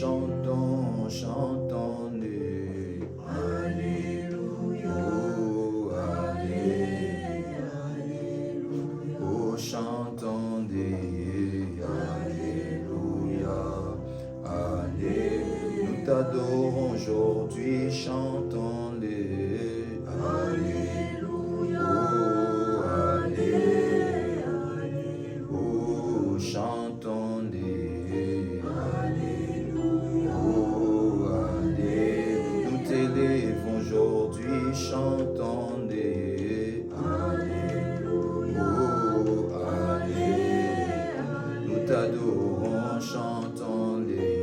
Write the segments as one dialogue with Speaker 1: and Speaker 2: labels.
Speaker 1: chantons, chantons. Alléluia. Oh, Alléluia. Oh, chantons. Alléluia. Alléluia. Nous t'adorons aujourd'hui, chantons-les. Alléluia. Oh, Alléluia. Oh, chantons-les. Alléluia. Oh, Alléluia. Nous t'élèvons aujourd'hui, chantons-les. Alléluia. Oh, Alléluia. Nous t'adorons, chantons-les.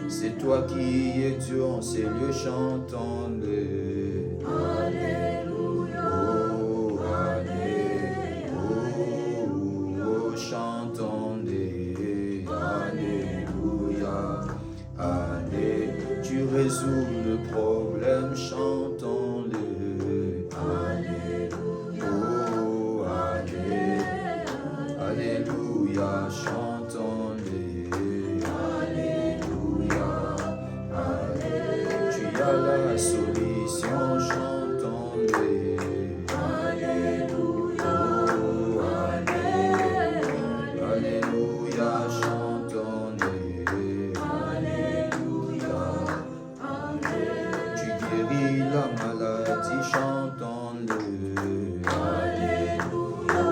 Speaker 1: C'est toi qui es Dieu en ces lieux, chantons-le. Alléluia. Oh, Alléluia. Oh, chantons-le. Alléluia. Alléluia. Tu résous le problème, chantons-le. Alléluia. Oh, Alléluia. Alléluia, chantons-le. La solution, chantons-les. Alléluia. Oh, Alléluia. Alléluia, chantons-les. Alléluia. Tu guéris la maladie, chantons-le. Alléluia.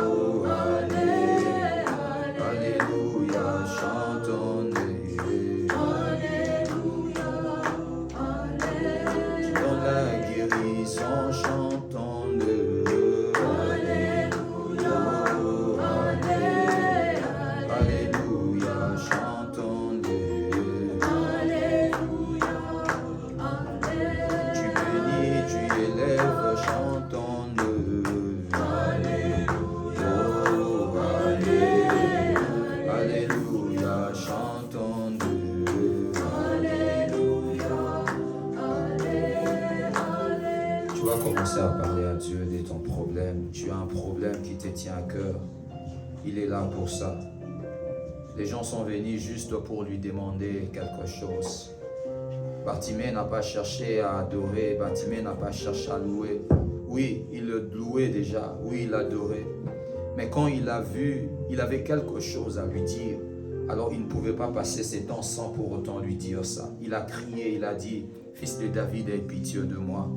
Speaker 1: Oh, Alléluia. Alléluia, chantons-les. Chantons-le. Alléluia. Oh, Alléluia. Alléluia, chantons-le. Alléluia. Tu bénis, tu élèves, chantons-le. Alléluia. Oh, Alléluia. Alléluia, chantons-le. Tu vas commencer à parler à Dieu de ton problème. Tu as un problème qui te tient à cœur. Il est là pour ça. Les gens sont venus juste pour lui demander quelque chose. Bartimée n'a pas cherché à adorer. Bartimée n'a pas cherché à louer. Oui, il le louait déjà. Oui, il l'adorait. Mais quand il a vu, il avait quelque chose à lui dire. Alors il ne pouvait pas passer ses temps sans pour autant lui dire ça. Il a crié, il a dit, « Fils de David, aie pitié de moi.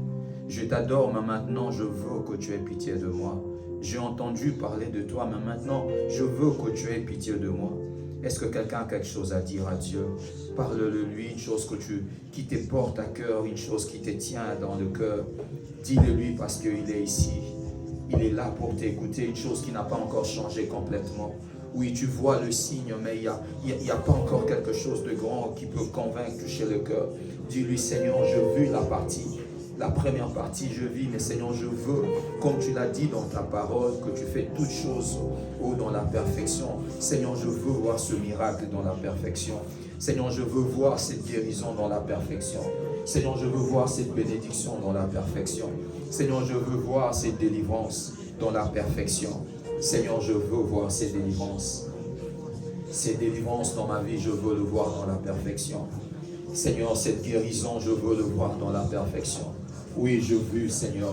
Speaker 1: Je t'adore, mais maintenant je veux que tu aies pitié de moi. J'ai entendu parler de toi, mais maintenant je veux que tu aies pitié de moi. » Est-ce que quelqu'un a quelque chose à dire à Dieu? Parle-le lui, une chose qui te porte à cœur, une chose qui te tient dans le cœur. Dis-le lui parce qu'il est ici. Il est là pour t'écouter, une chose qui n'a pas encore changé complètement. Oui, tu vois le signe, mais il n'y a pas encore quelque chose de grand qui peut convaincre, toucher le cœur. Dis-lui, Seigneur, je vis la première partie, je vis, mais Seigneur, je veux, comme tu l'as dit dans ta parole, que tu fais toutes choses dans la perfection. Seigneur, je veux voir ce miracle dans la perfection. Seigneur, je veux voir cette guérison dans la perfection. Seigneur, je veux voir cette bénédiction dans la perfection. Seigneur, je veux voir cette délivrance dans la perfection. Seigneur, je veux voir ces délivrances. Ces délivrances dans ma vie, je veux le voir dans la perfection. Seigneur, cette guérison, je veux le voir dans la perfection. Oui, je veux, Seigneur,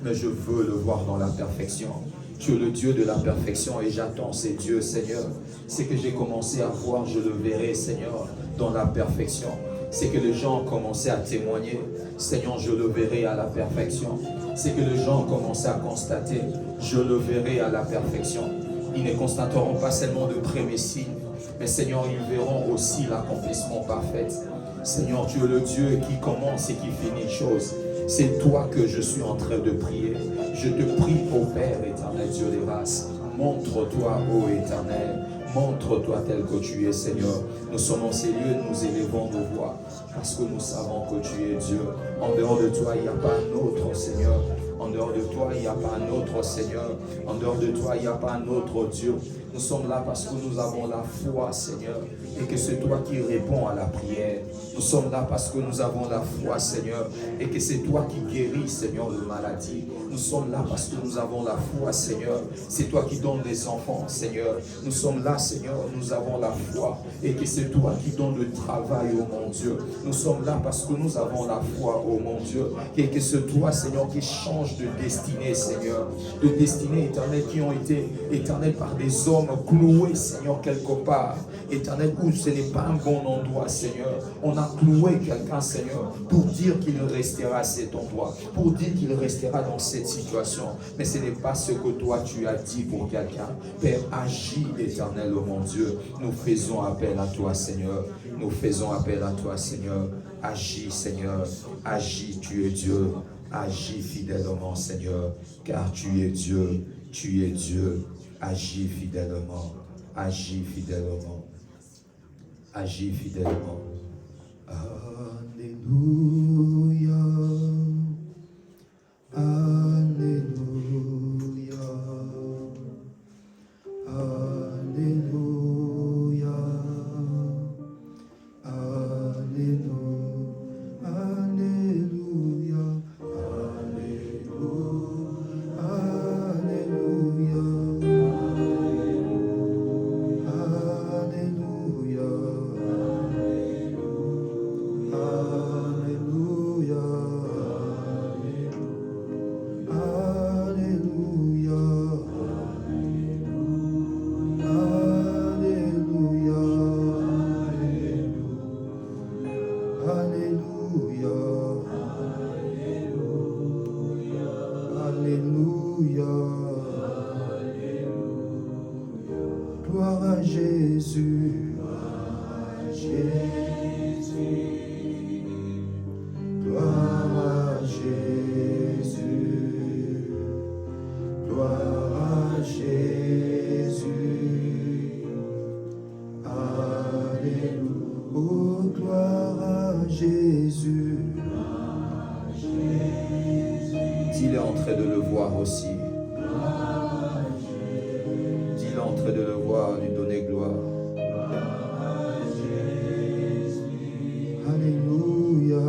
Speaker 1: mais je veux le voir dans la perfection. Tu es le Dieu de la perfection et j'attends ces dieux, Seigneur. C'est que j'ai commencé à voir, je le verrai, Seigneur, dans la perfection. C'est que les gens ont commencé à témoigner. Seigneur, je le verrai à la perfection. C'est que les gens ont commencé à constater. Je le verrai à la perfection. Ils ne constateront pas seulement de premiers signes, mais Seigneur, ils verront aussi l'accomplissement parfait. Seigneur, tu es le Dieu qui commence et qui finit les choses. C'est toi que je suis en train de prier. Je te prie, ô Père éternel, Dieu des races. Montre-toi, ô Éternel. Montre-toi tel que tu es, Seigneur. Nous sommes en ces lieux, nous élevons nos voix, parce que nous savons que tu es Dieu. En dehors de toi, il n'y a pas un autre, Seigneur. En dehors de toi, il n'y a pas un autre Seigneur. En dehors de toi, il n'y a pas un autre Dieu. Nous sommes là parce que nous avons la foi, Seigneur, et que c'est toi qui réponds à la prière. Nous sommes là parce que nous avons la foi, Seigneur, et que c'est toi qui guéris, Seigneur, de maladie. Nous sommes là parce que nous avons la foi, Seigneur. C'est toi qui donnes des enfants, Seigneur. Nous sommes là, Seigneur, nous avons la foi, et que c'est toi qui donnes le travail, oh mon Dieu. Nous sommes là parce que nous avons la foi, oh mon Dieu, et que c'est toi, Seigneur, qui change de destinée, Seigneur, de destinée éternelle qui ont été éternelles par des hommes cloués, Seigneur, quelque part, éternel, où ce n'est pas un bon endroit, Seigneur. On a cloué quelqu'un, Seigneur, pour dire qu'il restera à cet endroit, pour dire qu'il restera dans cette situation, mais ce n'est pas ce que toi tu as dit pour quelqu'un. Père, agis, éternel, oh mon Dieu, nous faisons appel à toi, Seigneur, nous faisons appel à toi, Seigneur. Agis, Seigneur, agis, tu es Dieu. Agis fidèlement, Seigneur, car tu es Dieu, tu es Dieu. Agis fidèlement, agis fidèlement, agis fidèlement. Alléluia, Alléluia, Alléluia, Alléluia. Dis-le en train de le voir aussi. Dis-le en train de le voir, lui donner gloire. Alléluia.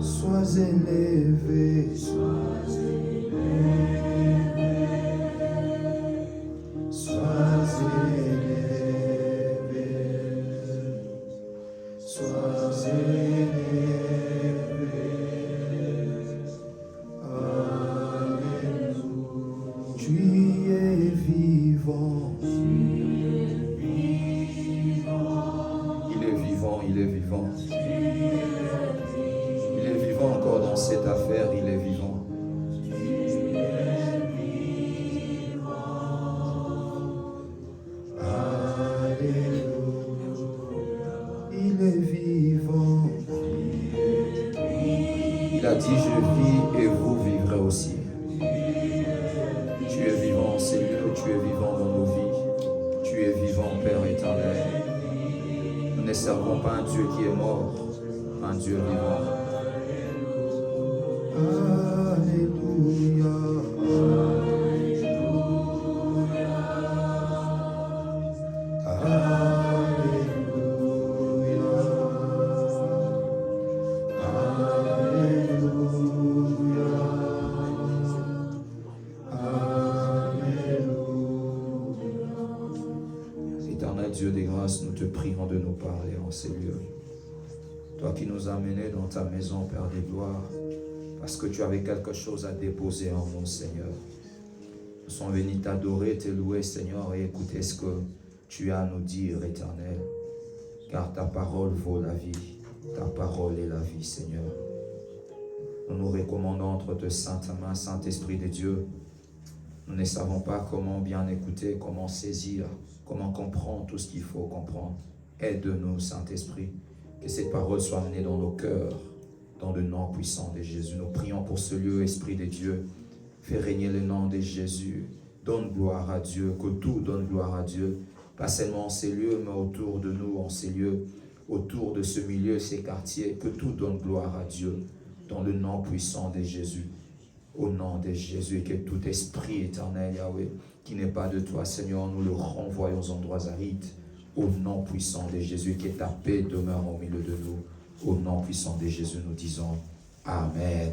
Speaker 1: Sois élevé. Toi qui nous as menés dans ta maison, Père des gloires, parce que tu avais quelque chose à déposer en nous, Seigneur. Nous sommes venus t'adorer, te louer, Seigneur, et écouter ce que tu as à nous dire, Éternel. Car ta parole vaut la vie. Ta parole est la vie, Seigneur. Nous nous recommandons entre tes saintes mains, Saint-Esprit de Dieu. Nous ne savons pas comment bien écouter, comment saisir, comment comprendre tout ce qu'il faut comprendre. Aide-nous, Saint-Esprit, que cette parole soit menée dans nos cœurs, dans le nom puissant de Jésus. Nous prions pour ce lieu, Esprit de Dieu. Fais régner le nom de Jésus. Donne gloire à Dieu, que tout donne gloire à Dieu. Pas seulement en ces lieux, mais autour de nous, en ces lieux, autour de ce milieu, ces quartiers, que tout donne gloire à Dieu, dans le nom puissant de Jésus. Au nom de Jésus, et que tout esprit éternel, Yahweh, qui n'est pas de toi, Seigneur, nous le renvoyons aux endroits arides. Au nom puissant de Jésus, que ta paix demeure au milieu de nous. Au nom puissant de Jésus, nous disons Amen.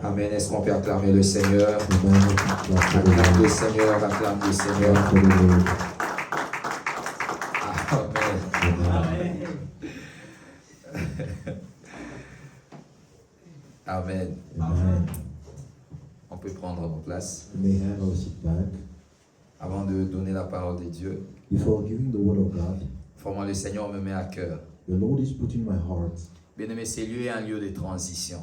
Speaker 1: Amen. Est-ce qu'on peut acclamer le Seigneur? Acclame le Seigneur, acclame le Seigneur. Amen. Amen.
Speaker 2: Amen.
Speaker 1: On peut prendre nos places.
Speaker 2: We may have our seat back.
Speaker 1: Avant de donner la parole de Dieu,
Speaker 2: Before giving the word of God,
Speaker 1: vraiment le Seigneur me met à cœur.
Speaker 2: the Lord is put in my heart.
Speaker 1: Bien-aimé, ce lieu est un lieu de transition.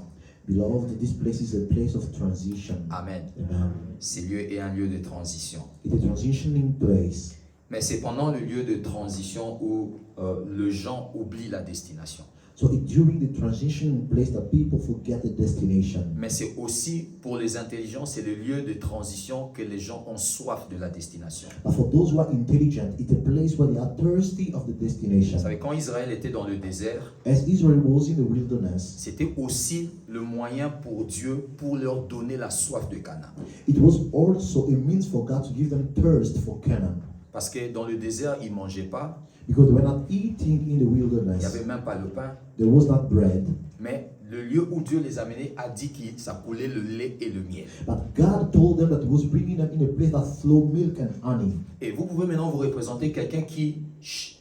Speaker 2: Beloved, this place is a place of transition.
Speaker 1: Amen.
Speaker 2: Amen.
Speaker 1: Ce lieu est un lieu de transition.
Speaker 2: It's a transitioning place.
Speaker 1: Mais c'est pendant le lieu de transition où les gens oublient la destination.
Speaker 2: So it's during the transitioning place that people forget the destination.
Speaker 1: Mais c'est aussi pour les intelligents, c'est le lieu de transition que les gens ont soif de la destination.
Speaker 2: But for those who are intelligent, it's a place where they are thirsty of the
Speaker 1: Vous
Speaker 2: destination.
Speaker 1: savez, quand Israël était dans le désert,
Speaker 2: As Israel was in the wilderness,
Speaker 1: c'était aussi le moyen pour Dieu pour leur donner la soif de Canaan.
Speaker 2: it was also a means for God to give them thirst for Canaan.
Speaker 1: Parce que dans le désert, ils ne mangeaient pas,
Speaker 2: Because they were not eating in the
Speaker 1: il n'y
Speaker 2: wilderness.
Speaker 1: avait même pas le pain.
Speaker 2: There was not bread.
Speaker 1: Mais le lieu où Dieu les a menés a dit que ça coulait le lait et le miel.
Speaker 2: But God told them that He was bringing them in a place that flowed milk and honey.
Speaker 1: Et vous pouvez maintenant vous représenter quelqu'un qui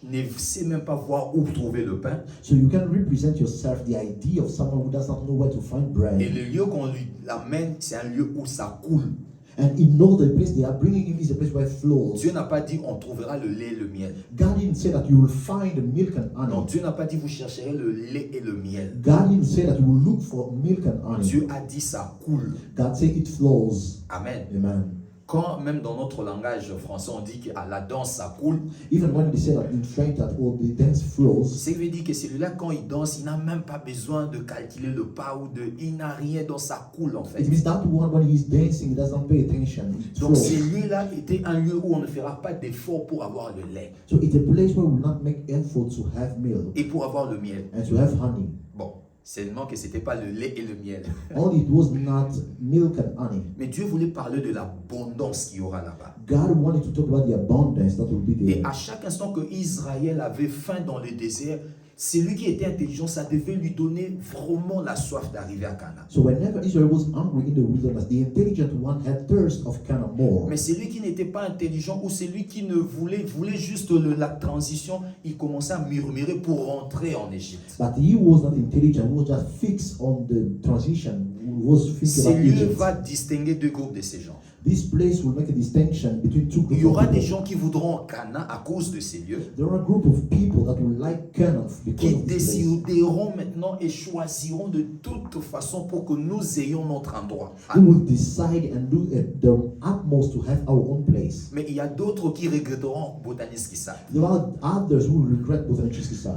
Speaker 1: ne sait même pas voir où trouver le pain.
Speaker 2: So you can represent yourself the idea of someone who does not know where to find bread.
Speaker 1: Et le lieu qu'on lui amène, c'est un lieu où ça coule.
Speaker 2: And he knows the place they are bringing him is a place where it flows.
Speaker 1: Dieu n'a pas dit on trouvera le lait et le miel.
Speaker 2: God didn't say that you will find the milk and honey.
Speaker 1: Non, Dieu n'a pas dit vous chercherez le lait et le miel.
Speaker 2: God didn't say that you will look for milk and honey.
Speaker 1: Dieu a dit ça coule.
Speaker 2: God said it flows.
Speaker 1: Amen.
Speaker 2: Amen.
Speaker 1: Quand même dans notre langage français on dit qu'à la danse ça coule,
Speaker 2: Even when they say that in French that all the dance flows,
Speaker 1: ça veut dire que celui-là quand il danse, il n'a même pas besoin de calculer le pas ou de... Il n'a rien dans sa coule en fait.
Speaker 2: it means that one when he's dancing, he doesn't pay attention. It
Speaker 1: Donc
Speaker 2: flows.
Speaker 1: celui-là était un lieu où on ne fera pas d'effort pour avoir le lait
Speaker 2: So it's a place where we will not make effort to have milk
Speaker 1: et pour avoir le miel.
Speaker 2: and to have honey.
Speaker 1: Bon, seulement que ce n'était pas le lait et le miel.
Speaker 2: Only it was not milk and honey.
Speaker 1: Mais Dieu voulait parler de l'abondance qu'il y aura là-bas.
Speaker 2: God wanted to talk about the abundance that will be
Speaker 1: Et
Speaker 2: there.
Speaker 1: à chaque instant que Israël avait faim dans le désert, celui qui était intelligent, ça devait lui donner vraiment la soif d'arriver à Canaan.
Speaker 2: So whenever Israel was hungry in the wilderness, the intelligent one had thirst of Canaan more.
Speaker 1: Mais celui qui n'était pas intelligent ou celui qui ne voulait juste la transition, il commençait à murmurer pour rentrer en Égypte.
Speaker 2: But he was not intelligent, he was just fixed on the transition, he was
Speaker 1: Ce
Speaker 2: thinking about
Speaker 1: lieu
Speaker 2: Egypt.
Speaker 1: va distinguer deux groupes de ces gens.
Speaker 2: This place will make a distinction between two
Speaker 1: Il y
Speaker 2: groups of
Speaker 1: aura des
Speaker 2: people.
Speaker 1: gens qui voudront Canaan à cause de ces lieux,
Speaker 2: There are a group of people that will like Canaan because
Speaker 1: qui
Speaker 2: of this place.
Speaker 1: décideront maintenant et choisiront de toute façon pour que nous ayons notre endroit.
Speaker 2: Who will decide and do their utmost to have our own place.
Speaker 1: Mais il y a d'autres qui regretteront Botanis Kissad.
Speaker 2: There are others who will regret Botanic Side.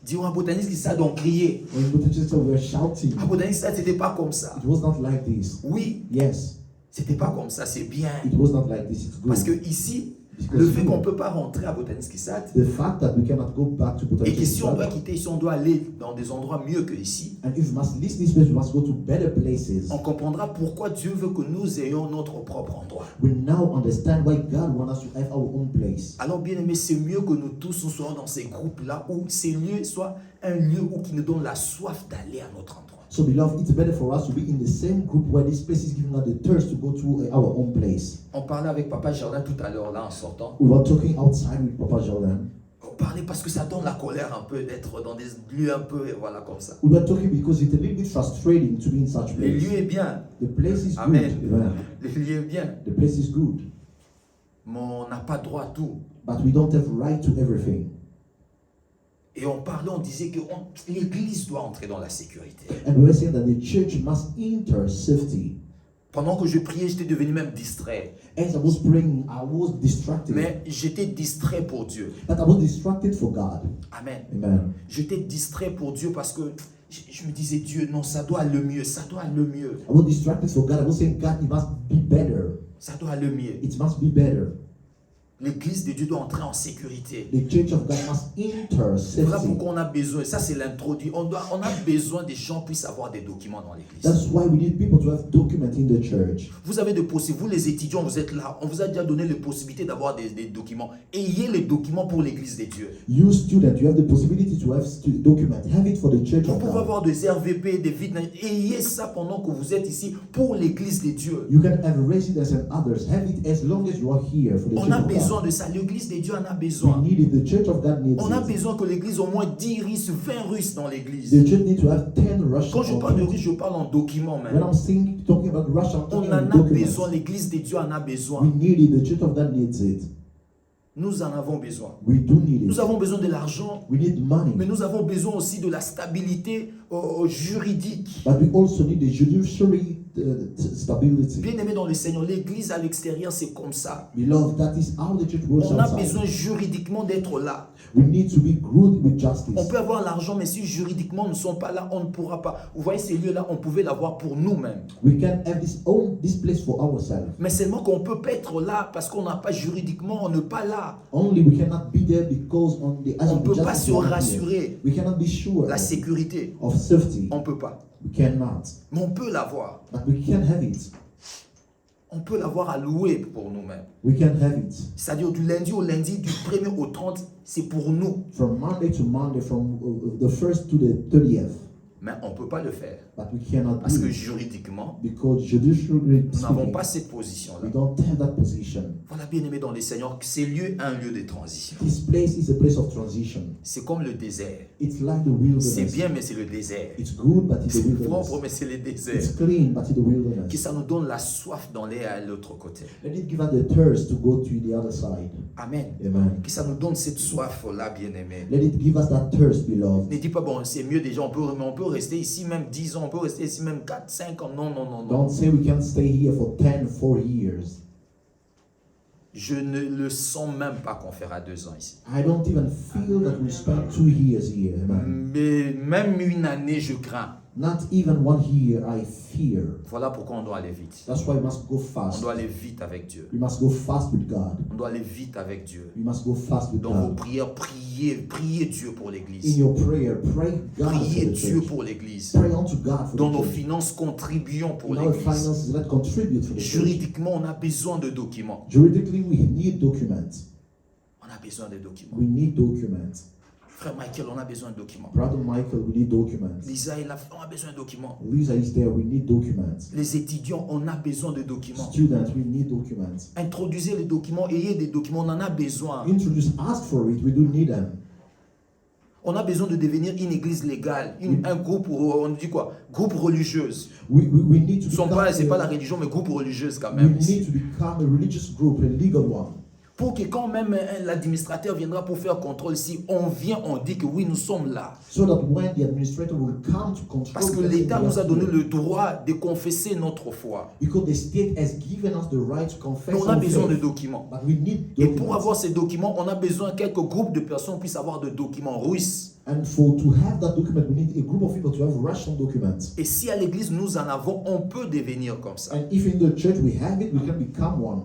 Speaker 1: Diront à Botanis Kissad, on criait.
Speaker 2: When Botanic Side were shouting,
Speaker 1: À Botanis Kissad, c'était pas comme ça.
Speaker 2: it was not like this.
Speaker 1: Oui,
Speaker 2: Yes,
Speaker 1: c'était pas comme ça, c'est bien.
Speaker 2: it was not like this. It's good.
Speaker 1: Parce que ici, le fait qu'on ne peut pas rentrer à Botanis Kissad,
Speaker 2: The fact that we cannot go back to
Speaker 1: et
Speaker 2: Botanic
Speaker 1: que si on doit
Speaker 2: Side,
Speaker 1: quitter ici, on doit aller dans des endroits mieux que ici,
Speaker 2: and if we must leave this place, we must go to better places.
Speaker 1: on comprendra pourquoi Dieu veut que nous ayons notre propre endroit.
Speaker 2: We now understand why God wants us to have our own place.
Speaker 1: Alors bien aimé, c'est mieux que nous tous nous soyons dans ces groupes-là, où ces lieux soient un lieu où qui nous donne la soif d'aller à notre endroit.
Speaker 2: So beloved, it's better for us to be in the same group where this place is giving us the thirst to go to our own place.
Speaker 1: On parlait avec Papa Jardin tout à l'heure là en sortant.
Speaker 2: We were talking outside with Papa Jordan.
Speaker 1: On parlait parce que ça donne la colère un peu d'être dans des lieux un peu, voilà comme ça.
Speaker 2: We were talking because it's a little bit frustrating to be in such
Speaker 1: Le
Speaker 2: place.
Speaker 1: lieu est bien,
Speaker 2: The place is
Speaker 1: Amen.
Speaker 2: good, amen.
Speaker 1: le lieu est bien,
Speaker 2: The place is good,
Speaker 1: mais on n'a pas droit à tout.
Speaker 2: but we don't have right to everything.
Speaker 1: Et on parlait, on disait que l'Église doit entrer dans la sécurité.
Speaker 2: And we were saying that the church must enter safety.
Speaker 1: Pendant que je priais, j'étais devenu même distrait.
Speaker 2: As I was praying, I was distracted.
Speaker 1: Mais j'étais distrait pour Dieu.
Speaker 2: But I was distracted for God.
Speaker 1: Amen.
Speaker 2: Amen.
Speaker 1: J'étais distrait pour Dieu parce que je me disais, Dieu, non, ça doit aller mieux, ça doit aller mieux,
Speaker 2: I was distracted for God. I was saying, God, it must be better.
Speaker 1: ça doit aller mieux.
Speaker 2: It must be better.
Speaker 1: L'église de Dieu doit entrer en sécurité.
Speaker 2: The church of God must enter
Speaker 1: Voilà
Speaker 2: safety.
Speaker 1: pourquoi on a besoin, ça c'est l'introduit, on a besoin des gens puissent avoir des documents dans l'église.
Speaker 2: That's why we need people to have documents in the church.
Speaker 1: Vous avez des possibilités, vous les étudiants, vous êtes là, on vous a déjà donné les possibilités d'avoir des documents. Ayez les documents pour l'église de Dieu.
Speaker 2: You student, you have the possibility to have documents. Have it for the church
Speaker 1: Vous
Speaker 2: of
Speaker 1: pouvez
Speaker 2: God.
Speaker 1: avoir des RVP, des vides. Ayez ça pendant que vous êtes ici pour l'église de Dieu.
Speaker 2: You can have residence and others. Have it as long as you are here for the
Speaker 1: On
Speaker 2: church
Speaker 1: a
Speaker 2: of
Speaker 1: besoin
Speaker 2: God.
Speaker 1: de ça, l'église de Dieu en a
Speaker 2: We
Speaker 1: besoin.
Speaker 2: need it. The church of God needs
Speaker 1: On a
Speaker 2: it.
Speaker 1: besoin que l'église au moins 10 Russes, 20 Russes dans l'église.
Speaker 2: The church needs to have 10 Russian.
Speaker 1: Quand je parle de Russes, je parle en documents
Speaker 2: When
Speaker 1: même.
Speaker 2: I'm talking about Russia, I'm
Speaker 1: On
Speaker 2: talking
Speaker 1: en
Speaker 2: about
Speaker 1: a
Speaker 2: documents.
Speaker 1: besoin, l'église de Dieu en a
Speaker 2: We
Speaker 1: besoin.
Speaker 2: need it. The church of God needs it.
Speaker 1: Nous en avons besoin.
Speaker 2: We do need
Speaker 1: Nous
Speaker 2: it.
Speaker 1: avons besoin de l'argent,
Speaker 2: We need money.
Speaker 1: mais nous avons besoin aussi de la stabilité juridique.
Speaker 2: But we also need the judiciary stability.
Speaker 1: Bien aimé dans le Seigneur, l'église à l'extérieur, c'est comme ça.
Speaker 2: Beloved, that is how the church works
Speaker 1: On a
Speaker 2: outside.
Speaker 1: besoin juridiquement d'être là.
Speaker 2: We need to be good with justice.
Speaker 1: On peut avoir l'argent, mais si juridiquement nous ne sommes pas là, on ne pourra pas. Vous voyez, ces lieux-là, on pouvait l'avoir pour nous-mêmes.
Speaker 2: We can have this place for ourselves.
Speaker 1: Mais seulement qu'on ne peut pas être là parce qu'on n'a pas juridiquement, on n'est pas là.
Speaker 2: Only we cannot be there because on the
Speaker 1: On ne peut pas
Speaker 2: justice
Speaker 1: se
Speaker 2: we are here.
Speaker 1: rassurer.
Speaker 2: We cannot be sure
Speaker 1: La sécurité,
Speaker 2: of safety.
Speaker 1: on ne peut pas.
Speaker 2: We cannot.
Speaker 1: Mais on peut l'avoir.
Speaker 2: But we can have it.
Speaker 1: On peut l'avoir à louer pour nous-mêmes.
Speaker 2: We can have it.
Speaker 1: C'est-à-dire du lundi au lundi, du 1er au 30, c'est pour nous.
Speaker 2: From Monday to Monday, from the 1st to the 30th.
Speaker 1: Mais on ne peut pas le faire.
Speaker 2: But we cannot
Speaker 1: Parce
Speaker 2: do
Speaker 1: que
Speaker 2: it.
Speaker 1: juridiquement,
Speaker 2: Because judicially
Speaker 1: nous n'avons
Speaker 2: speaking,
Speaker 1: pas cette position-là.
Speaker 2: we don't have that position.
Speaker 1: Voilà, bien aimé dans les Seigneurs, ces lieux un lieu de transition.
Speaker 2: This place is a place of transition.
Speaker 1: C'est comme le désert.
Speaker 2: It's like the wilderness.
Speaker 1: C'est bien, mais c'est le désert.
Speaker 2: It's good, but it's the
Speaker 1: C'est
Speaker 2: wilderness.
Speaker 1: propre, mais c'est le désert.
Speaker 2: It's clean, but it's the
Speaker 1: Que
Speaker 2: wilderness.
Speaker 1: ça nous donne la soif d'aller à l'autre côté.
Speaker 2: Let it give us the thirst to go to the other side.
Speaker 1: Amen.
Speaker 2: Amen.
Speaker 1: Que ça nous donne cette soif-là, bien aimé.
Speaker 2: Let it give us that thirst, beloved.
Speaker 1: Ne dis pas, bon, c'est mieux déjà, on peut rester ici même 10 ans, on peut rester ici même 4, 5 ans. Non, non, non, non.
Speaker 2: Don't say we can stay here for 10, 4 years.
Speaker 1: Je ne le sens même pas qu'on fera 2 ans ici.
Speaker 2: I don't even feel that we spend 2 years here. Amen.
Speaker 1: Mais même une année, je crains.
Speaker 2: Not even 1 year, I fear.
Speaker 1: Voilà pourquoi on doit aller vite.
Speaker 2: That's why we must go
Speaker 1: On
Speaker 2: fast.
Speaker 1: doit aller vite avec Dieu.
Speaker 2: We must go fast with God.
Speaker 1: On doit aller vite avec Dieu.
Speaker 2: We must go fast with
Speaker 1: Dans vos
Speaker 2: God.
Speaker 1: prières, priez Dieu pour
Speaker 2: In
Speaker 1: l'église.
Speaker 2: your prayer, pray God for
Speaker 1: Priez
Speaker 2: the
Speaker 1: Dieu
Speaker 2: church.
Speaker 1: pour l'église.
Speaker 2: Pray unto God for
Speaker 1: Dans
Speaker 2: the
Speaker 1: nos
Speaker 2: church.
Speaker 1: finances, contribuons pour
Speaker 2: In our
Speaker 1: l'église.
Speaker 2: finances, let contribute for the church.
Speaker 1: Juridiquement, on a besoin de documents.
Speaker 2: Juridically, we need documents.
Speaker 1: On a besoin de documents.
Speaker 2: We need documents.
Speaker 1: Frère Michael, on a besoin de documents.
Speaker 2: Brother Michael, we need documents.
Speaker 1: Lisa, on a besoin de documents.
Speaker 2: Lisa is there, we need documents.
Speaker 1: Les étudiants, on a besoin de documents.
Speaker 2: Students, we need documents.
Speaker 1: Introduisez les documents, ayez des documents, on en a besoin.
Speaker 2: Introduce, ask for it, we do need them.
Speaker 1: On a besoin de devenir une église légale, un groupe, on dit quoi? Groupe religieuse.
Speaker 2: We need to
Speaker 1: C'est pas la religion, mais groupe religieuse quand
Speaker 2: we
Speaker 1: même.
Speaker 2: need to become a religious group, a legal one.
Speaker 1: Pour que quand même l'administrateur viendra pour faire contrôle, si on vient, on dit que oui, nous sommes là.
Speaker 2: So that when the administrator will come to control,
Speaker 1: Parce que
Speaker 2: let's say
Speaker 1: l'État
Speaker 2: we
Speaker 1: nous a
Speaker 2: are
Speaker 1: donné
Speaker 2: here.
Speaker 1: le droit de confesser notre foi.
Speaker 2: Because the state has given us the right to confess
Speaker 1: Mais on a
Speaker 2: our
Speaker 1: besoin de
Speaker 2: faith.
Speaker 1: documents.
Speaker 2: But we need
Speaker 1: Et
Speaker 2: documents.
Speaker 1: pour avoir ces documents, on a besoin que quelques groupes de personnes puissent avoir de documents russes.
Speaker 2: And to have that document, we need a group of people to have Russian documents.
Speaker 1: Et si à l'église nous en avons, on peut devenir comme ça.
Speaker 2: And if in the church we have it, we can become one.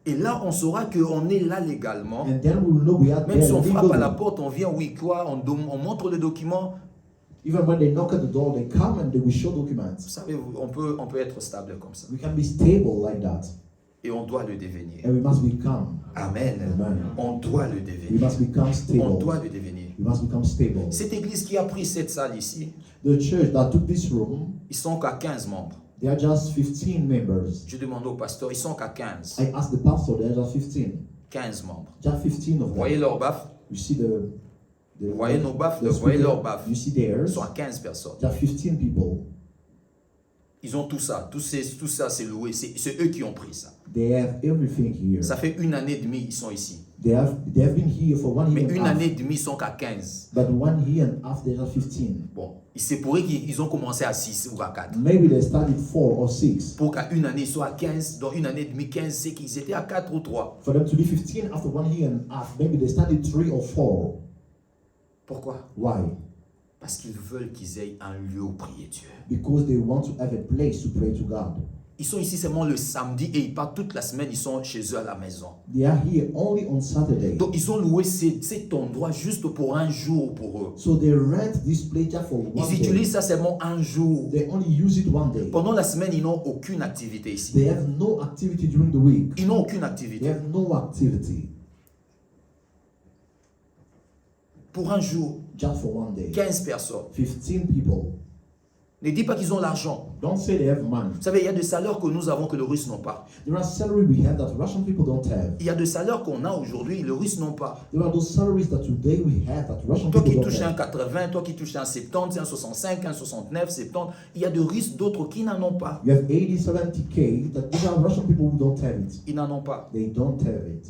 Speaker 1: Et là, on saura qu'on est là légalement.
Speaker 2: And then we will know we are
Speaker 1: Même
Speaker 2: there
Speaker 1: si on frappe à la
Speaker 2: legally.
Speaker 1: porte, on vient, oui, quoi, on montre le document.
Speaker 2: Even when they knock at the door, they come and they will show
Speaker 1: Vous
Speaker 2: documents.
Speaker 1: savez, on peut être stable comme ça.
Speaker 2: We can be stable like that.
Speaker 1: Et on doit le devenir.
Speaker 2: And we must become.
Speaker 1: Amen.
Speaker 2: Amen.
Speaker 1: On doit le
Speaker 2: We
Speaker 1: devenir.
Speaker 2: must become
Speaker 1: On
Speaker 2: stable.
Speaker 1: doit le devenir.
Speaker 2: We must become stable.
Speaker 1: Cette église qui a pris cette salle ici,
Speaker 2: The church that took this room,
Speaker 1: ils sont qu'à 15 membres.
Speaker 2: they are just 15 members.
Speaker 1: Je demande au pasteur, ils sont qu'à 15.
Speaker 2: I asked the pastor, they are just 15.
Speaker 1: 15 membres.
Speaker 2: Just 15 of
Speaker 1: Vous voyez
Speaker 2: them.
Speaker 1: leur baffe?
Speaker 2: You see the
Speaker 1: Vous voyez nos baffes?
Speaker 2: the
Speaker 1: Vous voyez
Speaker 2: speaker?
Speaker 1: leurs baffes?
Speaker 2: You see
Speaker 1: Ils
Speaker 2: theirs.
Speaker 1: sont à 15 personnes.
Speaker 2: Just 15 people.
Speaker 1: Ils ont tout ça. Tout ça, c'est loué. C'est eux qui ont pris ça.
Speaker 2: They have everything here.
Speaker 1: Ça fait 1 année et demie, ils sont ici.
Speaker 2: They have been here for 1
Speaker 1: Mais
Speaker 2: year
Speaker 1: 1
Speaker 2: and a half.
Speaker 1: année et demie, ils sont qu'à 15.
Speaker 2: But 1 year and a half, they are 15.
Speaker 1: Bon, il s'est pourri qu'ils ont commencé à 6 ou à 4.
Speaker 2: Maybe they started 4 or 6.
Speaker 1: Pour qu'à 1 année, ils soient à 15. Dans 1 année et demie, 15, c'est qu'ils étaient à 4 ou 3.
Speaker 2: For them to be 15 after 1 year and a half, maybe they started 3 or 4.
Speaker 1: Pourquoi?
Speaker 2: Why?
Speaker 1: Parce qu'ils veulent qu'ils aient un lieu où prier Dieu.
Speaker 2: Because they want to have a place to pray to God.
Speaker 1: Ils sont ici seulement le samedi et ils partent toute la semaine, ils sont chez eux à la maison.
Speaker 2: They are here only on Saturday.
Speaker 1: Donc ils ont loué cet endroit juste pour un jour pour eux.
Speaker 2: So they rent this place just for one
Speaker 1: Ils
Speaker 2: day.
Speaker 1: utilisent ça seulement un jour.
Speaker 2: They only use it one day.
Speaker 1: Pendant la semaine, ils n'ont aucune activité ici.
Speaker 2: They have no activity during the week.
Speaker 1: Ils n'ont aucune
Speaker 2: They
Speaker 1: activité.
Speaker 2: have no activity.
Speaker 1: Pour un jour,
Speaker 2: Just for one day.
Speaker 1: 15 personnes.
Speaker 2: 15 people.
Speaker 1: Ne dis pas qu'ils ont l'argent.
Speaker 2: Don't say they have money.
Speaker 1: Vous savez, il y a des salaires que nous avons que les Russes n'ont pas.
Speaker 2: There are salaries we have that Russian people don't have.
Speaker 1: Il y a des salaires qu'on a aujourd'hui, les Russes n'ont pas.
Speaker 2: There are those salaries that today we have that Russian
Speaker 1: Toi qui
Speaker 2: people don't
Speaker 1: touches un
Speaker 2: have.
Speaker 1: 80, toi qui touches un 70, un 65, un 69, 70, il y a des Russes d'autres qui n'en ont pas.
Speaker 2: You have 80, 70K, that these are Russian people who don't have it.
Speaker 1: Ils n'en ont pas.
Speaker 2: They don't have it.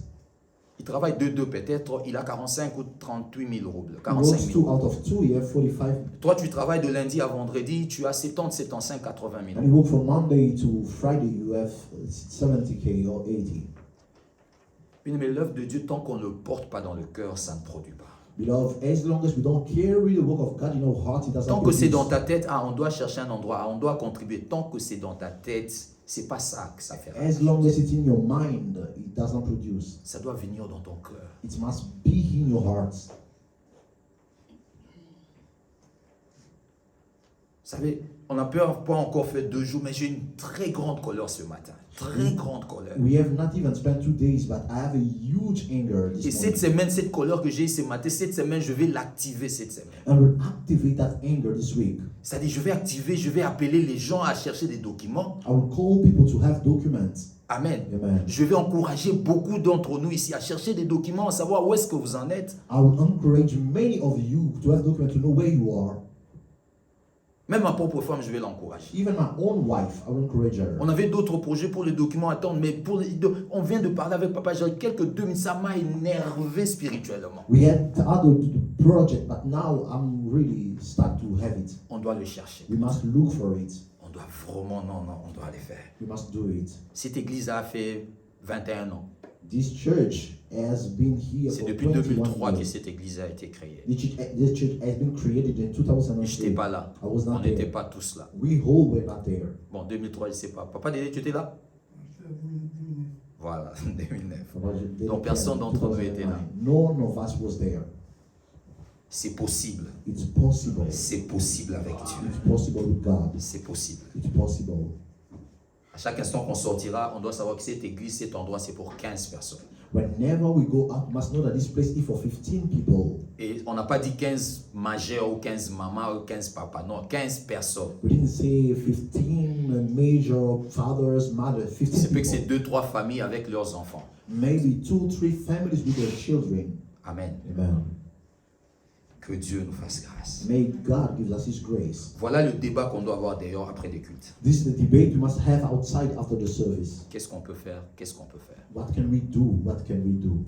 Speaker 1: Il travaille 2 peut-être, il a 45 ou 38 000 roubles.
Speaker 2: He
Speaker 1: 45
Speaker 2: works
Speaker 1: 000.
Speaker 2: 2 out of 2, you have 45.
Speaker 1: Toi, tu travailles de lundi à vendredi, tu as 70, 75, 80 000.
Speaker 2: And you work from Monday to Friday, you have 70K or 80.
Speaker 1: Mais l'œuvre de Dieu, tant qu'on ne le porte pas dans le cœur, ça ne produit pas.
Speaker 2: Beloved, as long as we don't carry the work of God in our heart, it doesn't
Speaker 1: Tant que c'est
Speaker 2: produce.
Speaker 1: dans ta tête, ah, on doit chercher un endroit, ah, on doit contribuer. Tant que c'est dans ta tête, c'est pas ça que ça fait.
Speaker 2: As long as it's in your mind, it doesn't produce.
Speaker 1: Ça doit venir dans ton cœur.
Speaker 2: It must be in your heart.
Speaker 1: Vous savez, on n'a pas encore fait 2 jours, mais j'ai une très grande colère ce matin. Très grande colère.
Speaker 2: We have not even spent 2 days, but I have a huge anger
Speaker 1: Et
Speaker 2: this
Speaker 1: cette
Speaker 2: morning.
Speaker 1: semaine, cette colère que j'ai ce matin, cette semaine, je vais l'activer cette semaine.
Speaker 2: And we'll activate that anger this week.
Speaker 1: C'est-à-dire, je vais activer, je vais appeler les gens à chercher des documents.
Speaker 2: I will call people to have documents.
Speaker 1: Amen.
Speaker 2: Amen.
Speaker 1: Je vais encourager beaucoup d'entre nous ici à chercher des documents, à savoir où est-ce que vous en êtes.
Speaker 2: I will encourage many of you to have documents to know where you are.
Speaker 1: Même ma propre femme, je vais l'encourager.
Speaker 2: Even my own wife, I will encourage her.
Speaker 1: On avait d'autres projets pour les documents à attendre, mais on vient de parler avec papa, j'ai quelques 2 minutes, ça m'a énervé spirituellement.
Speaker 2: We had the other project, but now I'm really start to have it.
Speaker 1: On doit le chercher.
Speaker 2: We must look for it.
Speaker 1: On doit vraiment, non, on doit le faire.
Speaker 2: We must do it.
Speaker 1: Cette église a fait 21 ans.
Speaker 2: This church has been here
Speaker 1: C'est
Speaker 2: for
Speaker 1: depuis
Speaker 2: 21
Speaker 1: 2003 que
Speaker 2: years.
Speaker 1: cette église a été créée.
Speaker 2: This church has been created in
Speaker 1: Je n'étais
Speaker 2: 2003.
Speaker 1: pas là.
Speaker 2: I was
Speaker 1: On
Speaker 2: not
Speaker 1: n'était
Speaker 2: there.
Speaker 1: pas tous là.
Speaker 2: We all were not there.
Speaker 1: Bon, 2003, je ne sais pas. Papa Dédé, tu étais là? Voilà, 2009. Donc, personne d'entre nous était là.
Speaker 2: None of us was there.
Speaker 1: C'est possible.
Speaker 2: It's possible.
Speaker 1: C'est possible avec Dieu.
Speaker 2: It's possible with God.
Speaker 1: C'est possible.
Speaker 2: It's possible.
Speaker 1: À chaque instant qu'on sortira, on doit savoir que cette église, cet endroit, c'est pour 15 personnes.
Speaker 2: Whenever we go out, we must know that this place is for 15 people.
Speaker 1: Et on n'a pas dit 15 majeurs ou 15 mamans ou 15 papas. Non, 15 personnes.
Speaker 2: We didn't say 15 major fathers, mothers, 15
Speaker 1: C'est peut que c'est
Speaker 2: people.
Speaker 1: 2-3 familles avec leurs enfants.
Speaker 2: Maybe 2-3 families with their children.
Speaker 1: Amen.
Speaker 2: Amen.
Speaker 1: Que Dieu nous fasse grâce.
Speaker 2: May God give us His grace.
Speaker 1: Voilà le débat qu'on doit avoir d'ailleurs après les cultes.
Speaker 2: This is the debate we must have outside after the service.
Speaker 1: Qu'est-ce qu'on peut faire? Qu'est-ce qu'on peut faire?
Speaker 2: What can we do? What can we do?